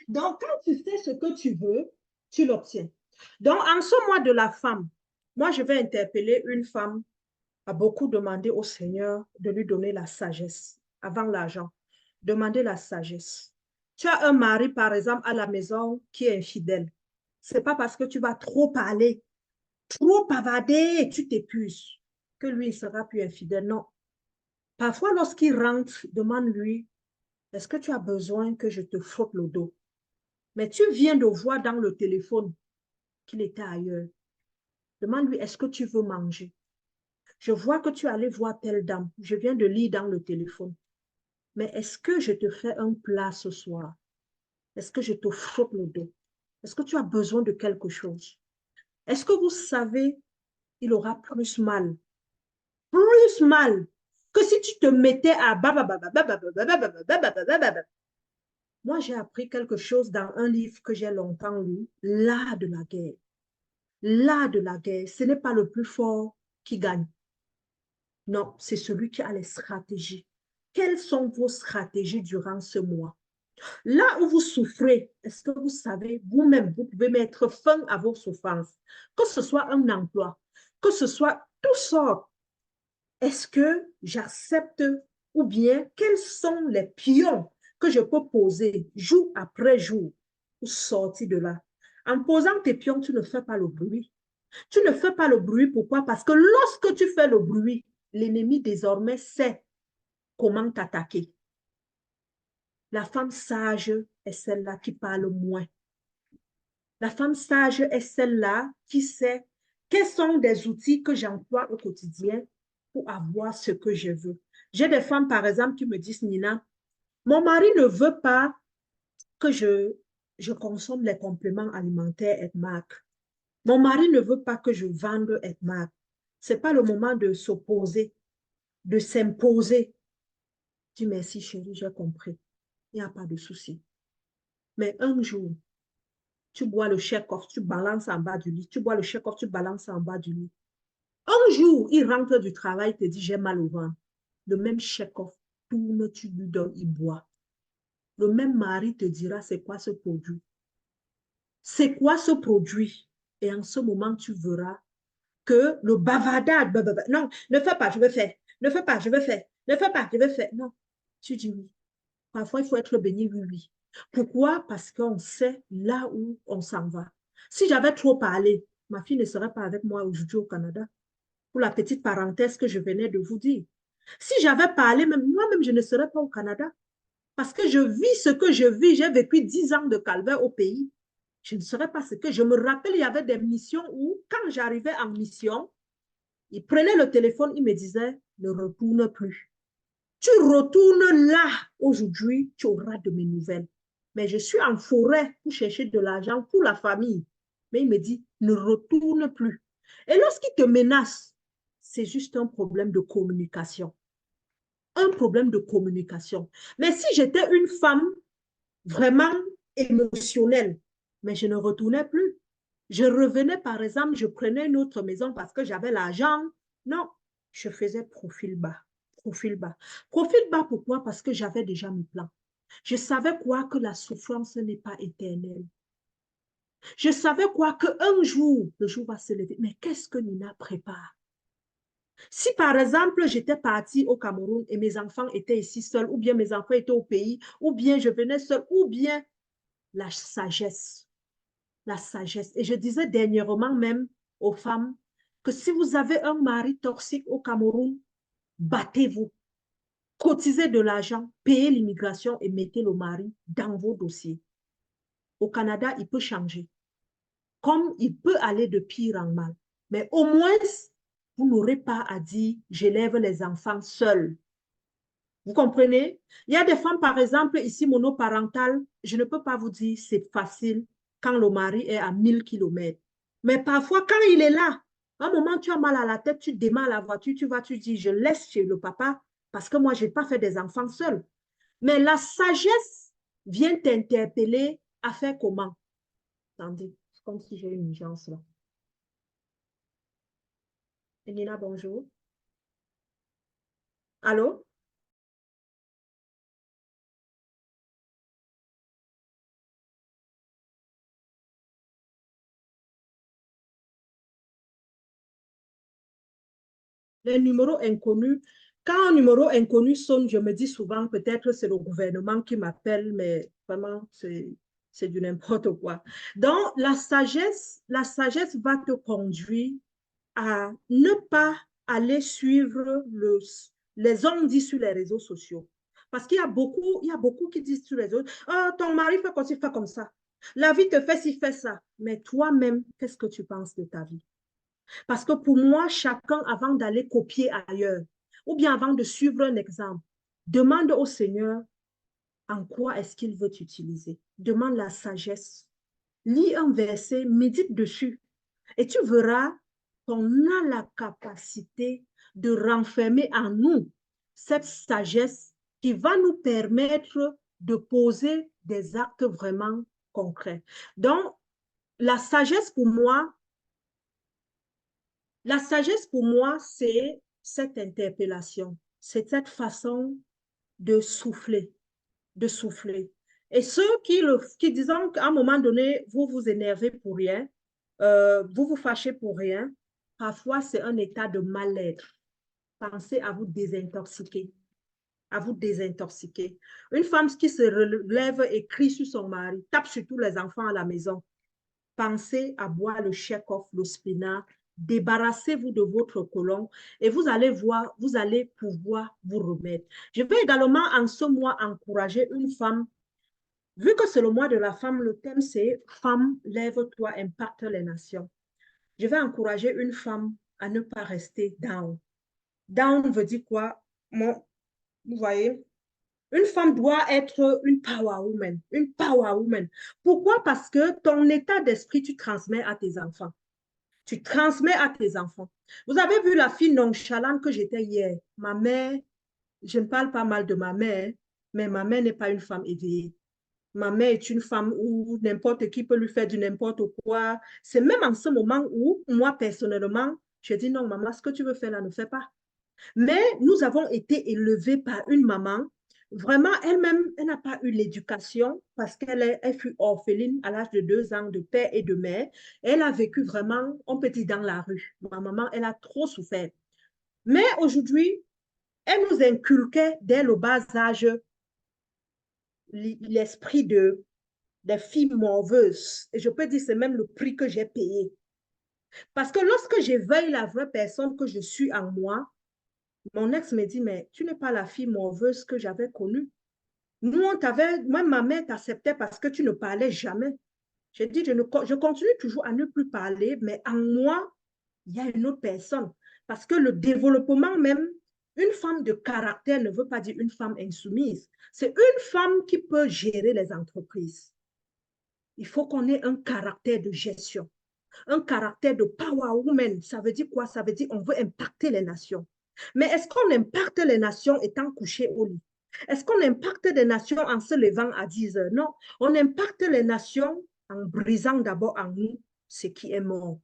Donc, quand tu sais ce que tu veux, tu l'obtiens. Donc, en ce mois de la femme, moi, je vais interpeller une femme a beaucoup demandé au Seigneur de lui donner la sagesse avant l'argent. Demandez la sagesse. Tu as un mari, par exemple, à la maison qui est infidèle. Ce n'est pas parce que tu vas trop parler, trop bavarder et tu t'épuises que lui il sera plus infidèle. Non. Parfois, lorsqu'il rentre, demande-lui, est-ce que tu as besoin que je te frotte le dos? Mais tu viens de voir dans le téléphone qu'il était ailleurs. Demande-lui, est-ce que tu veux manger? Je vois que tu allais voir telle dame. Je viens de lire dans le téléphone. Mais est-ce que je te fais un plat ce soir? Est-ce que je te frotte le dos? Est-ce que tu as besoin de quelque chose? Est-ce que vous savez, il aura plus mal que si tu te mettais à Moi, j'ai appris quelque chose dans un livre que j'ai longtemps lu, L'art de la guerre. L'art de la guerre, ce n'est pas le plus fort qui gagne. Non, c'est celui qui a les stratégies. Quelles sont vos stratégies durant ce mois? Là où vous souffrez, est-ce que vous savez, vous-même, vous pouvez mettre fin à vos souffrances, que ce soit un emploi, que ce soit tout sort. Est-ce que j'accepte ou bien quels sont les pions que je peux poser jour après jour pour sortir de là? En posant tes pions, tu ne fais pas le bruit. Tu ne fais pas le bruit, pourquoi? Parce que lorsque tu fais le bruit, l'ennemi désormais sait comment t'attaquer. La femme sage est celle-là qui parle moins. La femme sage est celle-là qui sait quels sont des outils que j'emploie au quotidien pour avoir ce que je veux. J'ai des femmes, par exemple, qui me disent, Nina, mon mari ne veut pas que je consomme les compléments alimentaires EDMAC. Mon mari ne veut pas que je vende EDMAC. Ce n'est pas le moment de s'opposer, de s'imposer. Je dis merci chérie, j'ai compris. Il n'y a pas de souci. Mais un jour, tu bois le shake-off, tu balances en bas du lit. Tu bois le shake-off, tu balances en bas du lit. Un jour, il rentre du travail, il te dit, j'ai mal au ventre. Le même shake-off, tourne, tu lui donnes, il boit. Le même mari te dira, c'est quoi ce produit? C'est quoi ce produit? Et en ce moment, tu verras que le bavardage, non, ne fais pas, je vais faire. Ne fais pas, je vais faire. Ne fais pas, je vais faire. Non, tu dis oui. Parfois, il faut être béni, oui, oui. Pourquoi? Parce qu'on sait là où on s'en va. Si j'avais trop parlé, ma fille ne serait pas avec moi aujourd'hui au Canada. Pour la petite parenthèse que je venais de vous dire. Si j'avais parlé, même moi-même, je ne serais pas au Canada. Parce que je vis ce que je vis. J'ai vécu 10 ans de calvaire au pays. Je ne serais pas ce que... Je me rappelle, il y avait des missions où, quand j'arrivais en mission, il prenait le téléphone, il me disait, ne retourne plus. Tu retournes là aujourd'hui, tu auras de mes nouvelles. Mais je suis en forêt pour chercher de l'argent pour la famille. Mais il me dit, ne retourne plus. Et lorsqu'il te menace, c'est juste un problème de communication. Un problème de communication. Mais si j'étais une femme vraiment émotionnelle, mais je ne retournais plus. Je revenais, par exemple, je prenais une autre maison parce que j'avais l'argent. Non, je faisais profil bas. Profil bas. Profil bas, pourquoi? Parce que j'avais déjà mes plans. Je savais quoi que la souffrance n'est pas éternelle. Je savais quoi qu'un jour, le jour va se lever. Mais qu'est-ce que Nina prépare? Si par exemple, j'étais partie au Cameroun et mes enfants étaient ici seuls, ou bien mes enfants étaient au pays, ou bien je venais seule, ou bien la sagesse. La sagesse. Et je disais dernièrement même aux femmes que si vous avez un mari toxique au Cameroun, battez-vous, cotisez de l'argent, payez l'immigration et mettez le mari dans vos dossiers. Au Canada, il peut changer. Comme il peut aller de pire en mal. Mais au moins, vous n'aurez pas à dire, j'élève les enfants seuls. Vous comprenez? Il y a des femmes, par exemple, ici monoparentales, je ne peux pas vous dire c'est facile quand le mari est à 1000 km. Mais parfois, quand il est là, à un moment, tu as mal à la tête, tu démarres la voiture, tu vas, tu dis, je laisse chez le papa parce que moi, je n'ai pas fait des enfants seuls. Mais la sagesse vient t'interpeller à faire comment? Attendez, c'est comme si j'ai une urgence là. Nina, bonjour. Allô? Les numéros inconnus, quand un numéro inconnu sonne, je me dis souvent, peut-être c'est le gouvernement qui m'appelle, mais vraiment, c'est du n'importe quoi. Donc, la sagesse va te conduire à ne pas aller suivre les hommes dit sur les réseaux sociaux. Parce il y a beaucoup qui disent sur les réseaux, oh, ton mari fait comme ci, fait comme ça. La vie te fait ci, fait ça. Mais toi-même, qu'est-ce que tu penses de ta vie? Parce que pour moi, chacun, avant d'aller copier ailleurs, ou bien avant de suivre un exemple, demande au Seigneur en quoi est-ce qu'il veut t'utiliser. Demande la sagesse. Lis un verset, médite dessus. Et tu verras qu'on a la capacité de renfermer en nous cette sagesse qui va nous permettre de poser des actes vraiment concrets. Donc, la sagesse pour moi, la sagesse pour moi, c'est cette interpellation, c'est cette façon de souffler, de souffler. Et ceux qui disons qu'à un moment donné, vous vous énervez pour rien, vous vous fâchez pour rien, parfois c'est un état de mal-être. Pensez à vous désintoxiquer, à vous désintoxiquer. Une femme qui se relève et crie sur son mari, tape sur tous les enfants à la maison, pensez à boire le Chekhov, le spinat, débarrassez-vous de votre colon et vous allez voir, vous allez pouvoir vous remettre. Je vais également en ce mois encourager une femme. Vu que c'est le mois de la femme, le thème c'est Femme, lève-toi, impacte les nations. Je vais encourager une femme à ne pas rester down. Down veut dire quoi? Bon, vous voyez, une femme doit être une power woman. Une power woman. Pourquoi? Parce que ton état d'esprit, tu transmets à tes enfants. Tu transmets à tes enfants. Vous avez vu la fille nonchalante que j'étais hier. Ma mère, je ne parle pas mal de ma mère, mais ma mère n'est pas une femme éveillée. Ma mère est une femme où n'importe qui peut lui faire du n'importe quoi. C'est même en ce moment où, moi, personnellement, je dis non, maman, ce que tu veux faire là, ne fais pas. Mais nous avons été élevés par une maman. Vraiment, elle-même, elle n'a pas eu l'éducation parce elle fut orpheline à l'âge de 2 ans de père et de mère. Elle a vécu vraiment, on peut dire, dans la rue. Ma maman, elle a trop souffert. Mais aujourd'hui, elle nous inculquait dès le bas âge l'esprit des filles morveuses. Et je peux dire, c'est même le prix que j'ai payé. Parce que lorsque j'éveille la vraie personne que je suis en moi, mon ex me dit, mais tu n'es pas la fille morveuse que j'avais connue. Nous, on t'avait, moi, ma mère t'acceptait parce que tu ne parlais jamais. J'ai dit, je continue toujours à ne plus parler, mais en moi, il y a une autre personne. Parce que le développement même, une femme de caractère ne veut pas dire une femme insoumise. C'est une femme qui peut gérer les entreprises. Il faut qu'on ait un caractère de gestion, un caractère de power woman. Ça veut dire quoi? Ça veut dire qu'on veut impacter les nations. Mais est-ce qu'on impacte les nations étant couché au lit? Est-ce qu'on impacte des nations en se levant à 10 heures? Non, on impacte les nations en brisant d'abord en nous ce qui est mort,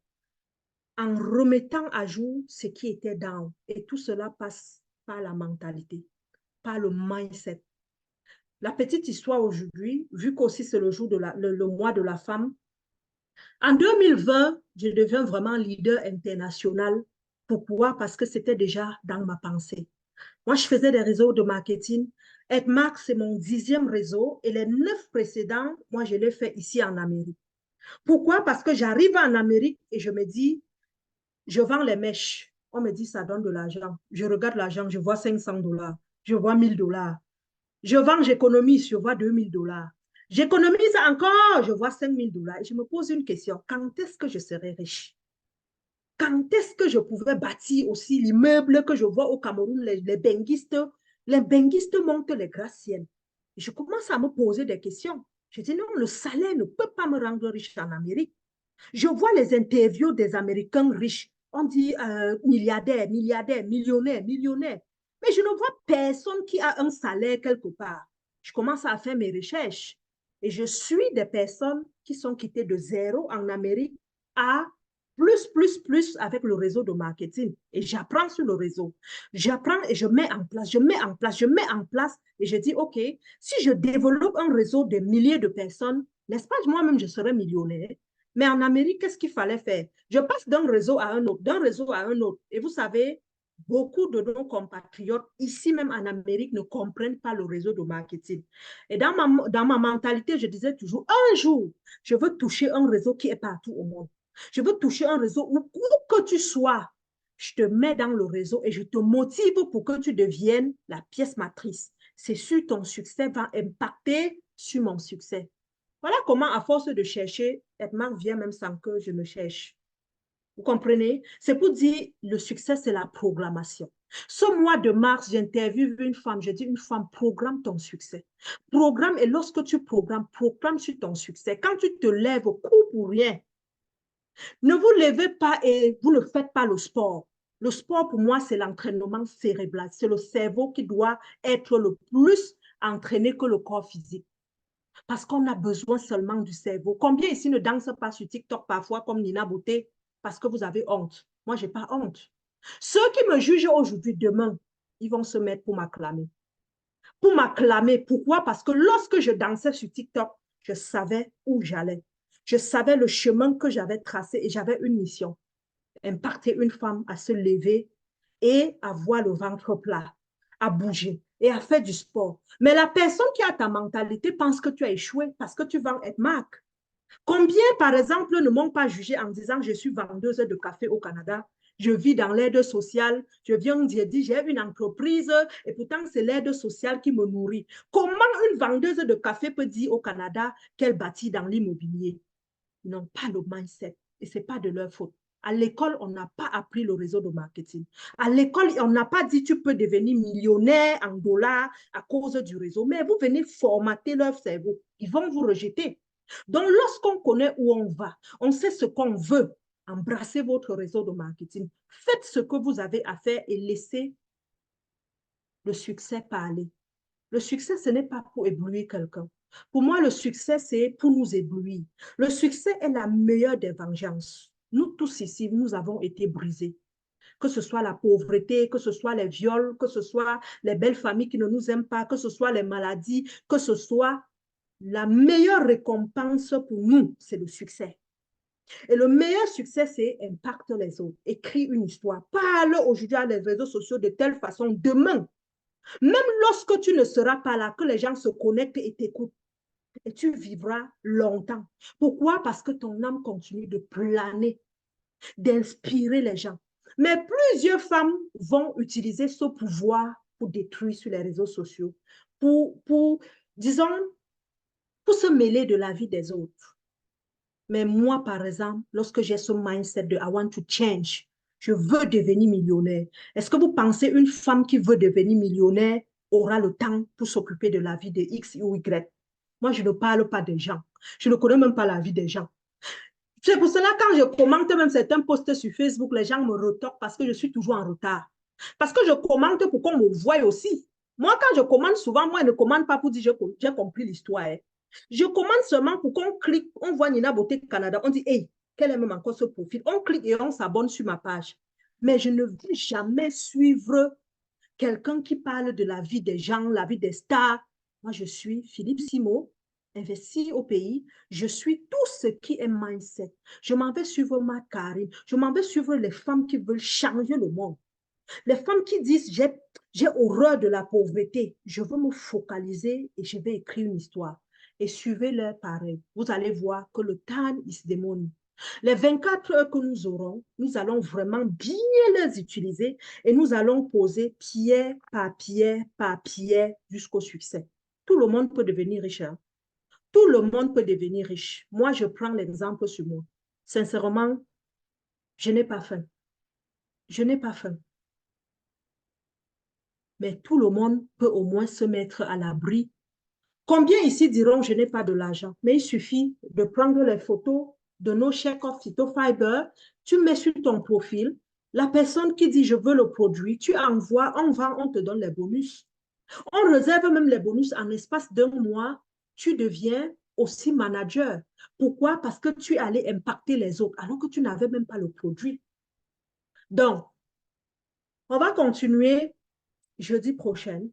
en remettant à jour ce qui était down. Et tout cela passe par la mentalité, par le mindset. La petite histoire aujourd'hui, vu qu'aussi c'est le jour de le mois de la femme, en 2020, je deviens vraiment leader international. Pourquoi? Parce que c'était déjà dans ma pensée. Moi, je faisais des réseaux de marketing. EdMark, c'est mon 10e réseau et les 9 précédents, moi, je les fais ici en Amérique. Pourquoi? Parce que j'arrive en Amérique et je me dis, je vends les mèches. On me dit, ça donne de l'argent. Je regarde l'argent, je vois $500, je vois $1000. Je vends, j'économise, je vois $2000. J'économise encore, je vois $5000. Et je me pose une question, quand est-ce que je serai riche? Quand est-ce que je pouvais bâtir aussi l'immeuble que je vois au Cameroun, les benguistes montent les gratte-ciels. Je commence à me poser des questions. Je dis non, le salaire ne peut pas me rendre riche en Amérique. Je vois les interviews des Américains riches. On dit milliardaire, milliardaire, millionnaire, millionnaire. Mais je ne vois personne qui a un salaire quelque part. Je commence à faire mes recherches et je suis des personnes qui sont quittées de zéro en Amérique à plus avec le réseau de marketing. Et j'apprends sur le réseau. J'apprends et je mets en place, je mets en place, je mets en place et je dis, OK, si je développe un réseau de milliers de personnes, n'est-ce pas, moi-même, je serai millionnaire. Mais en Amérique, qu'est-ce qu'il fallait faire? Je passe d'un réseau à un autre, d'un réseau à un autre. Et vous savez, beaucoup de nos compatriotes, ici même en Amérique, ne comprennent pas le réseau de marketing. Et dans ma mentalité, je disais toujours, un jour, je veux toucher un réseau qui est partout au monde. Je veux toucher un réseau où que tu sois, je te mets dans le réseau et je te motive pour que tu deviennes la pièce matrice. C'est sûr, ton succès va impacter sur mon succès. Voilà comment, à force de chercher, Edmar vient même sans que je ne cherche. Vous comprenez? C'est pour dire le succès, c'est la programmation. Ce mois de mars, j'interviewe une femme. Je dis, une femme, programme ton succès. Programme, et lorsque tu programmes, programme sur ton succès. Quand tu te lèves, cours pour rien. Ne vous levez pas et vous ne faites pas le sport. Le sport, pour moi, c'est l'entraînement cérébral. C'est le cerveau qui doit être le plus entraîné que le corps physique. Parce qu'on a besoin seulement du cerveau. Combien ici ne dansent pas sur TikTok parfois comme Nina Beauté parce que vous avez honte? Moi, je n'ai pas honte. Ceux qui me jugent aujourd'hui, demain, ils vont se mettre pour m'acclamer. Pour m'acclamer, pourquoi? Parce que lorsque je dansais sur TikTok, je savais où j'allais. Je savais le chemin que j'avais tracé et j'avais une mission. Impacter une femme à se lever et à voir le ventre plat, à bouger et à faire du sport. Mais la personne qui a ta mentalité pense que tu as échoué parce que tu vends être marque. Combien, par exemple, ne m'ont pas jugé en disant je suis vendeuse de café au Canada, je vis dans l'aide sociale, je viens dire j'ai une entreprise et pourtant c'est l'aide sociale qui me nourrit. Comment une vendeuse de café peut dire au Canada qu'elle bâtit dans l'immobilier? Ils n'ont pas le mindset et ce n'est pas de leur faute. À l'école, on n'a pas appris le réseau de marketing. À l'école, on n'a pas dit tu peux devenir millionnaire en dollars à cause du réseau. Mais vous venez formater leur cerveau. Ils vont vous rejeter. Donc, lorsqu'on connaît où on va, on sait ce qu'on veut, embrassez votre réseau de marketing. Faites ce que vous avez à faire et laissez le succès parler. Le succès, ce n'est pas pour éblouir quelqu'un. Pour moi, le succès, c'est pour nous éblouir. Le succès est la meilleure des vengeances. Nous tous ici, nous avons été brisés. Que ce soit la pauvreté, que ce soit les viols, que ce soit les belles familles qui ne nous aiment pas, que ce soit les maladies, que ce soit la meilleure récompense pour nous, c'est le succès. Et le meilleur succès, c'est impacte les autres. Écris une histoire. Parle aujourd'hui à les réseaux sociaux de telle façon. Demain, même lorsque tu ne seras pas là, que les gens se connectent et t'écoutent, et tu vivras longtemps. Pourquoi? Parce que ton âme continue de planer, d'inspirer les gens. Mais plusieurs femmes vont utiliser ce pouvoir pour détruire sur les réseaux sociaux, disons, pour se mêler de la vie des autres. Mais moi, par exemple, lorsque j'ai ce mindset de I want to change, je veux devenir millionnaire. Est-ce que vous pensez une femme qui veut devenir millionnaire aura le temps pour s'occuper de la vie de X ou Y? Moi, je ne parle pas des gens. Je ne connais même pas la vie des gens. C'est pour cela, quand je commente même certains posts sur Facebook, les gens me retorquent parce que je suis toujours en retard. Parce que je commente pour qu'on me voie aussi. Moi, quand je commande souvent, moi, je ne commande pas pour dire j'ai compris l'histoire. Hein. Je commande seulement pour qu'on clique, on voit Nina Beauté Canada, on dit, hey, quel est même encore ce profil? On clique et on s'abonne sur ma page. Mais je ne vais jamais suivre quelqu'un qui parle de la vie des gens, la vie des stars. Moi, je suis Philippe Simo, investi au pays. Je suis tout ce qui est mindset. Je m'en vais suivre ma Karine. Je m'en vais suivre les femmes qui veulent changer le monde. Les femmes qui disent, j'ai horreur de la pauvreté. Je veux me focaliser et je vais écrire une histoire. Et suivez-leur pareil. Vous allez voir que le time is the money. Les 24 heures que nous aurons, nous allons vraiment bien les utiliser et nous allons poser pierre par pierre jusqu'au succès. Tout le monde peut devenir riche. Hein? Tout le monde peut devenir riche. Moi, je prends l'exemple sur moi. Sincèrement, je n'ai pas faim. Je n'ai pas faim. Mais tout le monde peut au moins se mettre à l'abri. Combien ici diront je n'ai pas de l'argent? Mais il suffit de prendre les photos de nos chèques of Fiber, tu mets sur ton profil, la personne qui dit je veux le produit, tu envoies, on vend, on te donne les bonus. On réserve même les bonus en espace d'un mois, tu deviens aussi manager. Pourquoi? Parce que tu allais impacter les autres alors que tu n'avais même pas le produit. Donc, on va continuer jeudi prochain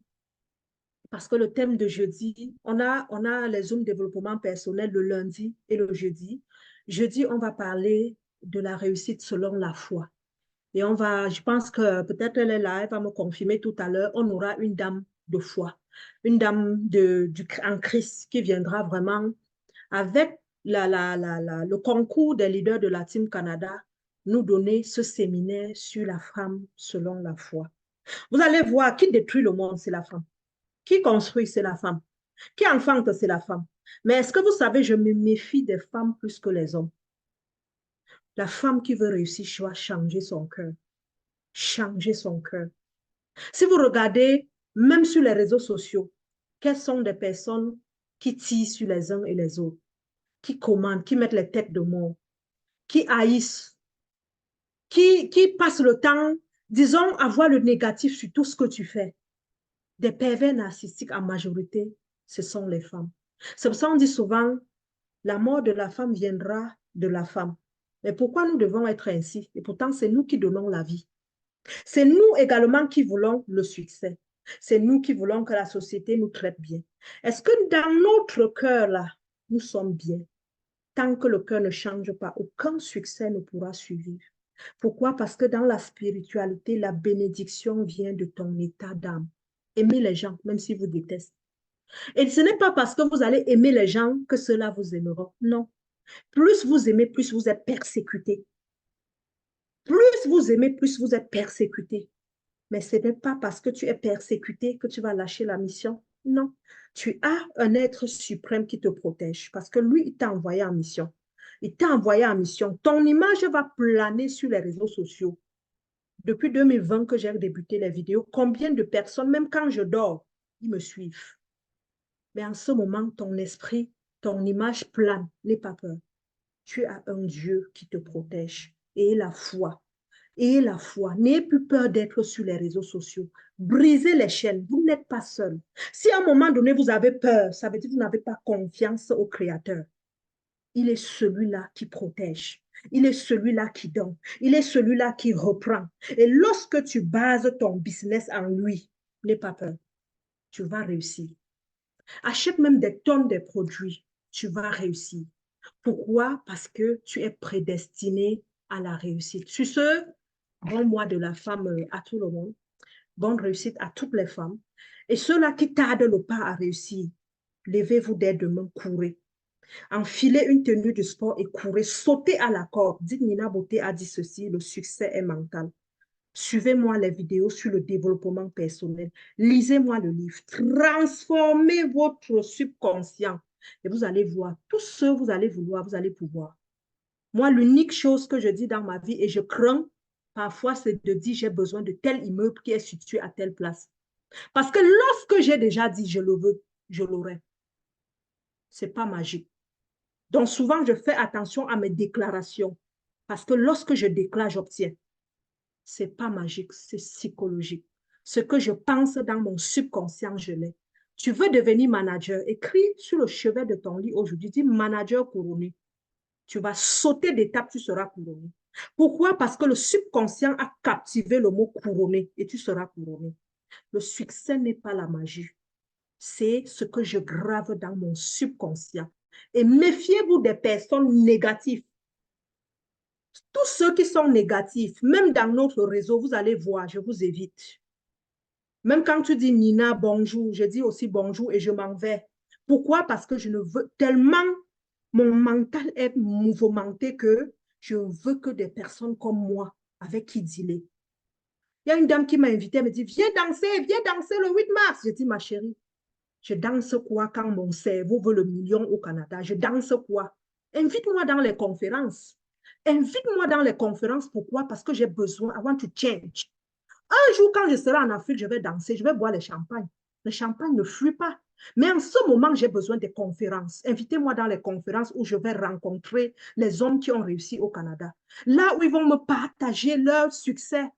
parce que le thème de jeudi, on a les Zooms développement personnel le lundi et le jeudi. Jeudi, on va parler de la réussite selon la foi. Et on va, je pense que peut-être elle est là, elle va me confirmer tout à l'heure, on aura une dame de foi, une dame en Christ qui viendra vraiment avec le concours des leaders de la Team Canada, nous donner ce séminaire sur la femme selon la foi. Vous allez voir, qui détruit le monde, c'est la femme. Qui construit, c'est la femme. Qui enfante, c'est la femme. Mais est-ce que vous savez, je me méfie des femmes plus que les hommes. La femme qui veut réussir doit changer son cœur. Changer son cœur. Si vous regardez, même sur les réseaux sociaux, quelles sont des personnes qui tirent sur les uns et les autres, qui commandent, qui mettent les têtes de mort, qui haïssent, qui passent le temps, disons, à voir le négatif sur tout ce que tu fais. Des pervers narcissiques en majorité, ce sont les femmes. C'est pour ça qu'on dit souvent, la mort de la femme viendra de la femme. Mais pourquoi nous devons être ainsi? Et pourtant, c'est nous qui donnons la vie. C'est nous également qui voulons le succès. C'est nous qui voulons que la société nous traite bien. Est-ce que dans notre cœur, là, nous sommes bien? Tant que le cœur ne change pas, aucun succès ne pourra suivre. Pourquoi? Parce que dans la spiritualité, la bénédiction vient de ton état d'âme. Aimez les gens, même s'ils vous détestent. Et ce n'est pas parce que vous allez aimer les gens que ceux-là vous aimeront. Non. Plus vous aimez, plus vous êtes persécuté. Plus vous aimez, plus vous êtes persécuté. Mais ce n'est pas parce que tu es persécuté que tu vas lâcher la mission. Non. Tu as un être suprême qui te protège parce que lui, il t'a envoyé en mission. Il t'a envoyé en mission. Ton image va planer sur les réseaux sociaux. Depuis 2020 que j'ai débuté les vidéos, combien de personnes, même quand je dors, ils me suivent. Mais en ce moment, ton esprit, ton image plane. N'aie pas peur. Tu as un Dieu qui te protège. Et la foi. Et la foi. N'ayez plus peur d'être sur les réseaux sociaux. Brisez les chaînes. Vous n'êtes pas seul. Si à un moment donné, vous avez peur, ça veut dire que vous n'avez pas confiance au Créateur. Il est celui-là qui protège. Il est celui-là qui donne. Il est celui-là qui reprend. Et lorsque tu bases ton business en lui, n'aie pas peur. Tu vas réussir. Achète même des tonnes de produits. Tu vas réussir. Pourquoi? Parce que tu es prédestiné à la réussite. Sur ce, bon mois de la femme à tout le monde. Bonne réussite à toutes les femmes. Et ceux-là qui tardent le pas à réussir, levez-vous dès demain, courez. Enfilez une tenue de sport et courez. Sautez à la corde. Dites Nina Beauté a dit ceci, le succès est mental. Suivez-moi les vidéos sur le développement personnel. Lisez-moi le livre. Transformez votre subconscient. Et vous allez voir, tout ce que vous allez vouloir, vous allez pouvoir. Moi, l'unique chose que je dis dans ma vie, et je crains parfois, c'est de dire j'ai besoin de tel immeuble qui est situé à telle place. Parce que lorsque j'ai déjà dit je le veux, je l'aurai. Ce n'est pas magique. Donc souvent, je fais attention à mes déclarations. Parce que lorsque je déclare, j'obtiens. Ce n'est pas magique, c'est psychologique. Ce que je pense dans mon subconscient, je l'ai. Tu veux devenir manager, écris sur le chevet de ton lit aujourd'hui, dis manager couronné. Tu vas sauter d'étape, tu seras couronné. Pourquoi? Parce que le subconscient a captivé le mot couronné et tu seras couronné. Le succès n'est pas la magie. C'est ce que je grave dans mon subconscient. Et méfiez-vous des personnes négatives. Tous ceux qui sont négatifs, même dans notre réseau, vous allez voir, je vous évite. Même quand tu dis Nina, bonjour, je dis aussi bonjour et je m'en vais. Pourquoi? Parce que je ne veux tellement, mon mental est mouvementé que je veux que des personnes comme moi, avec qui dealer. Il y a une dame qui m'a invitée, elle me dit, viens danser le 8 mars. Je dis, ma chérie, je danse quoi quand mon cerveau veut le million au Canada? Je danse quoi? Invite-moi dans les conférences. Invite-moi dans les conférences. Pourquoi? Parce que j'ai besoin, I want to change. Un jour, quand je serai en Afrique, je vais danser, je vais boire les champagnes. Le champagne ne fuit pas. Mais en ce moment, j'ai besoin des conférences. Invitez-moi dans les conférences où je vais rencontrer les hommes qui ont réussi au Canada. Là où ils vont me partager leur succès.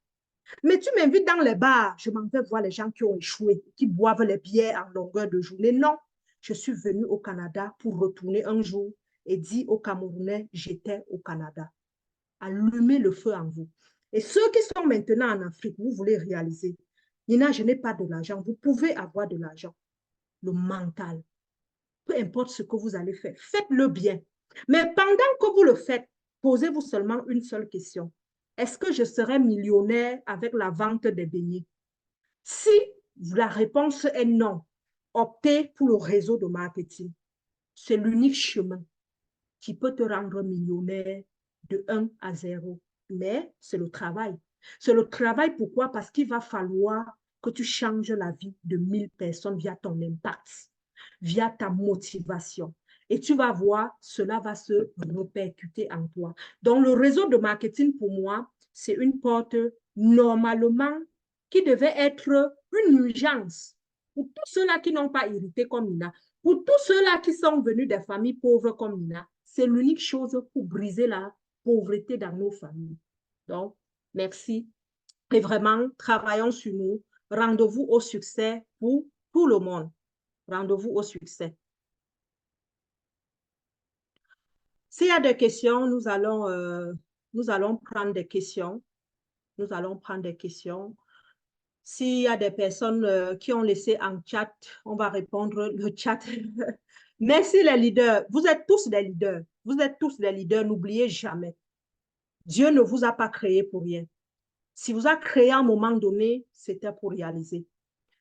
Mais tu m'invites dans les bars, je m'en vais voir les gens qui ont échoué, qui boivent les bières en longueur de journée. Non, je suis venue au Canada pour retourner un jour et dire aux Camerounais, j'étais au Canada. Allumez le feu en vous. Et ceux qui sont maintenant en Afrique, vous voulez réaliser, Nina, je n'ai pas de l'argent. Vous pouvez avoir de l'argent. Le mental. Peu importe ce que vous allez faire, faites-le bien. Mais pendant que vous le faites, posez-vous seulement une seule question. Est-ce que je serai millionnaire avec la vente des beignets? Si la réponse est non, optez pour le réseau de marketing. C'est l'unique chemin qui peut te rendre millionnaire de 1 à 0. Mais c'est le travail. C'est le travail, pourquoi? Parce qu'il va falloir que tu changes la vie de 1000 personnes via ton impact, via ta motivation. Et tu vas voir, cela va se répercuter en toi. Donc, le réseau de marketing, pour moi, c'est une porte normalement qui devait être une urgence pour tous ceux-là qui n'ont pas hérité comme Nina, pour tous ceux-là qui sont venus des familles pauvres comme Nina. C'est l'unique chose pour briser la pauvreté dans nos familles. Donc, merci. Et vraiment, travaillons sur nous. Rendez-vous au succès pour tout le monde. Rendez-vous au succès. S'il y a des questions, nous allons prendre des questions. Nous allons prendre des questions. S'il y a des personnes qui ont laissé en chat, on va répondre le chat. Merci les leaders. Vous êtes tous des leaders. Vous êtes tous des leaders. N'oubliez jamais. Dieu ne vous a pas créé pour rien. Si vous a créé à un moment donné, c'était pour réaliser.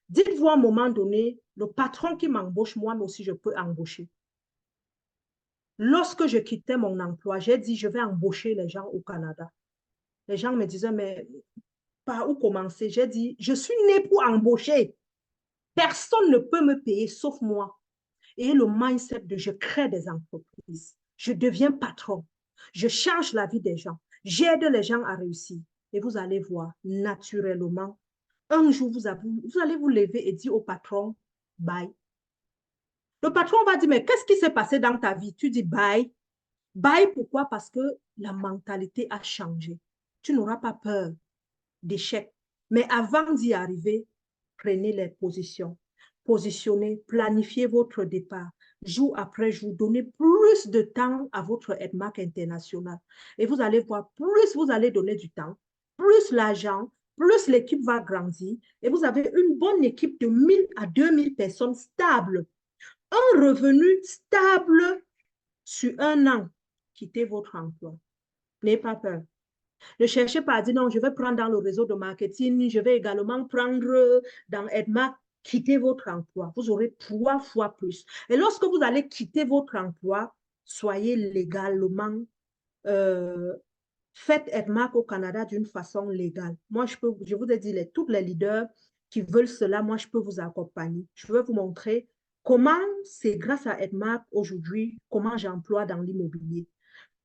Dites-vous à un moment donné, le patron qui m'embauche, moi aussi, je peux embaucher. Lorsque je quittais mon emploi, j'ai dit, je vais embaucher les gens au Canada. Les gens me disaient, mais par où commencer? J'ai dit, je suis né pour embaucher. Personne ne peut me payer sauf moi. Et le mindset de je crée des entreprises. Je deviens patron. Je change la vie des gens. J'aide les gens à réussir. Et vous allez voir, naturellement, un jour, vous allez vous lever et dire au patron, bye. Le patron va dire, mais qu'est-ce qui s'est passé dans ta vie? Tu dis bye. Bye, pourquoi? Parce que la mentalité a changé. Tu n'auras pas peur d'échec. Mais avant d'y arriver, prenez les positions. Positionnez, planifiez votre départ. Jour après jour, donnez plus de temps à votre EDMAC international. Et vous allez voir, plus vous allez donner du temps, plus l'argent, plus l'équipe va grandir. Et vous avez une bonne équipe de 1000 à 2000 personnes stables. Un revenu stable sur un an. Quittez votre emploi. N'ayez pas peur. Ne cherchez pas à dire non, je vais prendre dans le réseau de marketing, je vais également prendre dans EDMAC. Quittez votre emploi. Vous aurez 3 fois plus. Et lorsque vous allez quitter votre emploi, soyez légalement, euh, faites EDMAC au Canada d'une façon légale. Moi, je vous ai dit, tous les leaders qui veulent cela, moi, je peux vous accompagner. Je vais vous montrer comment c'est grâce à EDMAC aujourd'hui, comment j'emploie dans l'immobilier.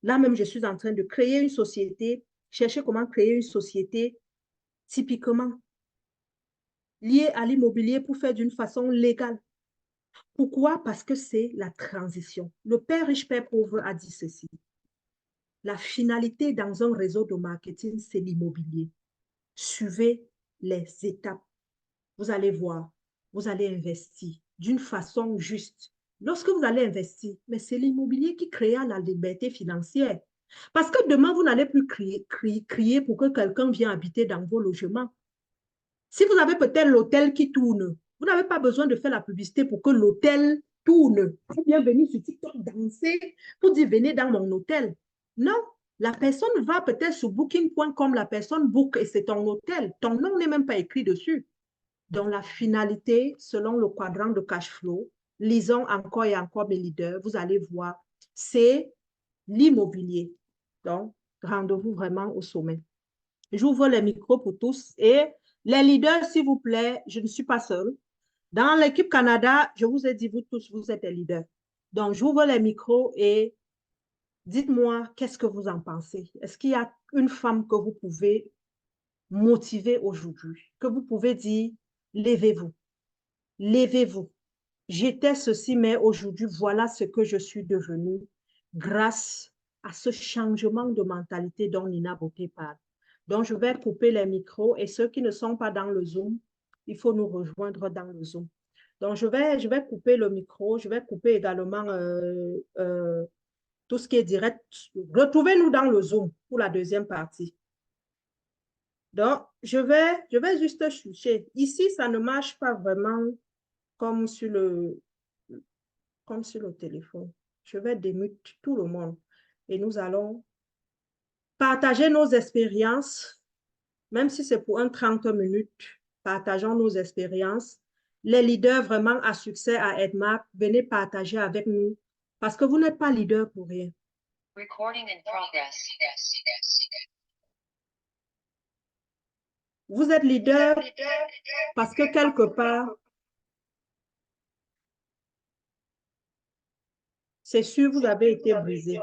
Là même, je suis en train de créer une société, chercher comment créer une société typiquement liée à l'immobilier pour faire d'une façon légale. Pourquoi? Parce que c'est la transition. Le père riche, père pauvre a dit ceci. La finalité dans un réseau de marketing, c'est l'immobilier. Suivez les étapes. Vous allez voir, vous allez investir d'une façon juste. Lorsque vous allez investir, mais c'est l'immobilier qui créa la liberté financière. Parce que demain, vous n'allez plus crier pour que quelqu'un vienne habiter dans vos logements. Si vous avez peut-être l'hôtel qui tourne, vous n'avez pas besoin de faire la publicité pour que l'hôtel tourne. Vous bien venir sur TikTok danser pour dire venez dans mon hôtel. Non, la personne va peut-être sur booking.com, la personne book et c'est ton hôtel. Ton nom n'est même pas écrit dessus. Donc, la finalité, selon le quadrant de cash flow, lisons encore et encore mes leaders, vous allez voir, c'est l'immobilier. Donc, rendez-vous vraiment au sommet. J'ouvre les micros pour tous et les leaders, s'il vous plaît, je ne suis pas seule. Dans l'équipe Canada, je vous ai dit, vous tous, vous êtes les leaders. Donc, j'ouvre les micros et dites-moi, qu'est-ce que vous en pensez? Est-ce qu'il y a une femme que vous pouvez motiver aujourd'hui, que vous pouvez dire, levez-vous, levez-vous. J'étais ceci, mais aujourd'hui, voilà ce que je suis devenue grâce à ce changement de mentalité dont Nina Beauté parle. Donc, je vais couper les micros et ceux qui ne sont pas dans le Zoom, il faut nous rejoindre dans le Zoom. Donc, je vais couper le micro, je vais couper également tout ce qui est direct. Retrouvez-nous dans le Zoom pour la deuxième partie. Donc, je vais juste chercher. Ici, ça ne marche pas vraiment comme sur le téléphone. Je vais démute tout le monde et nous allons Partager nos expériences, même si c'est pour un 30 minutes, partageons nos expériences. Les leaders vraiment à succès à EdMap, venez partager avec nous parce que vous n'êtes pas leader pour rien. Recording in progress. Vous êtes leader parce que quelque part, c'est sûr, vous avez été brisé.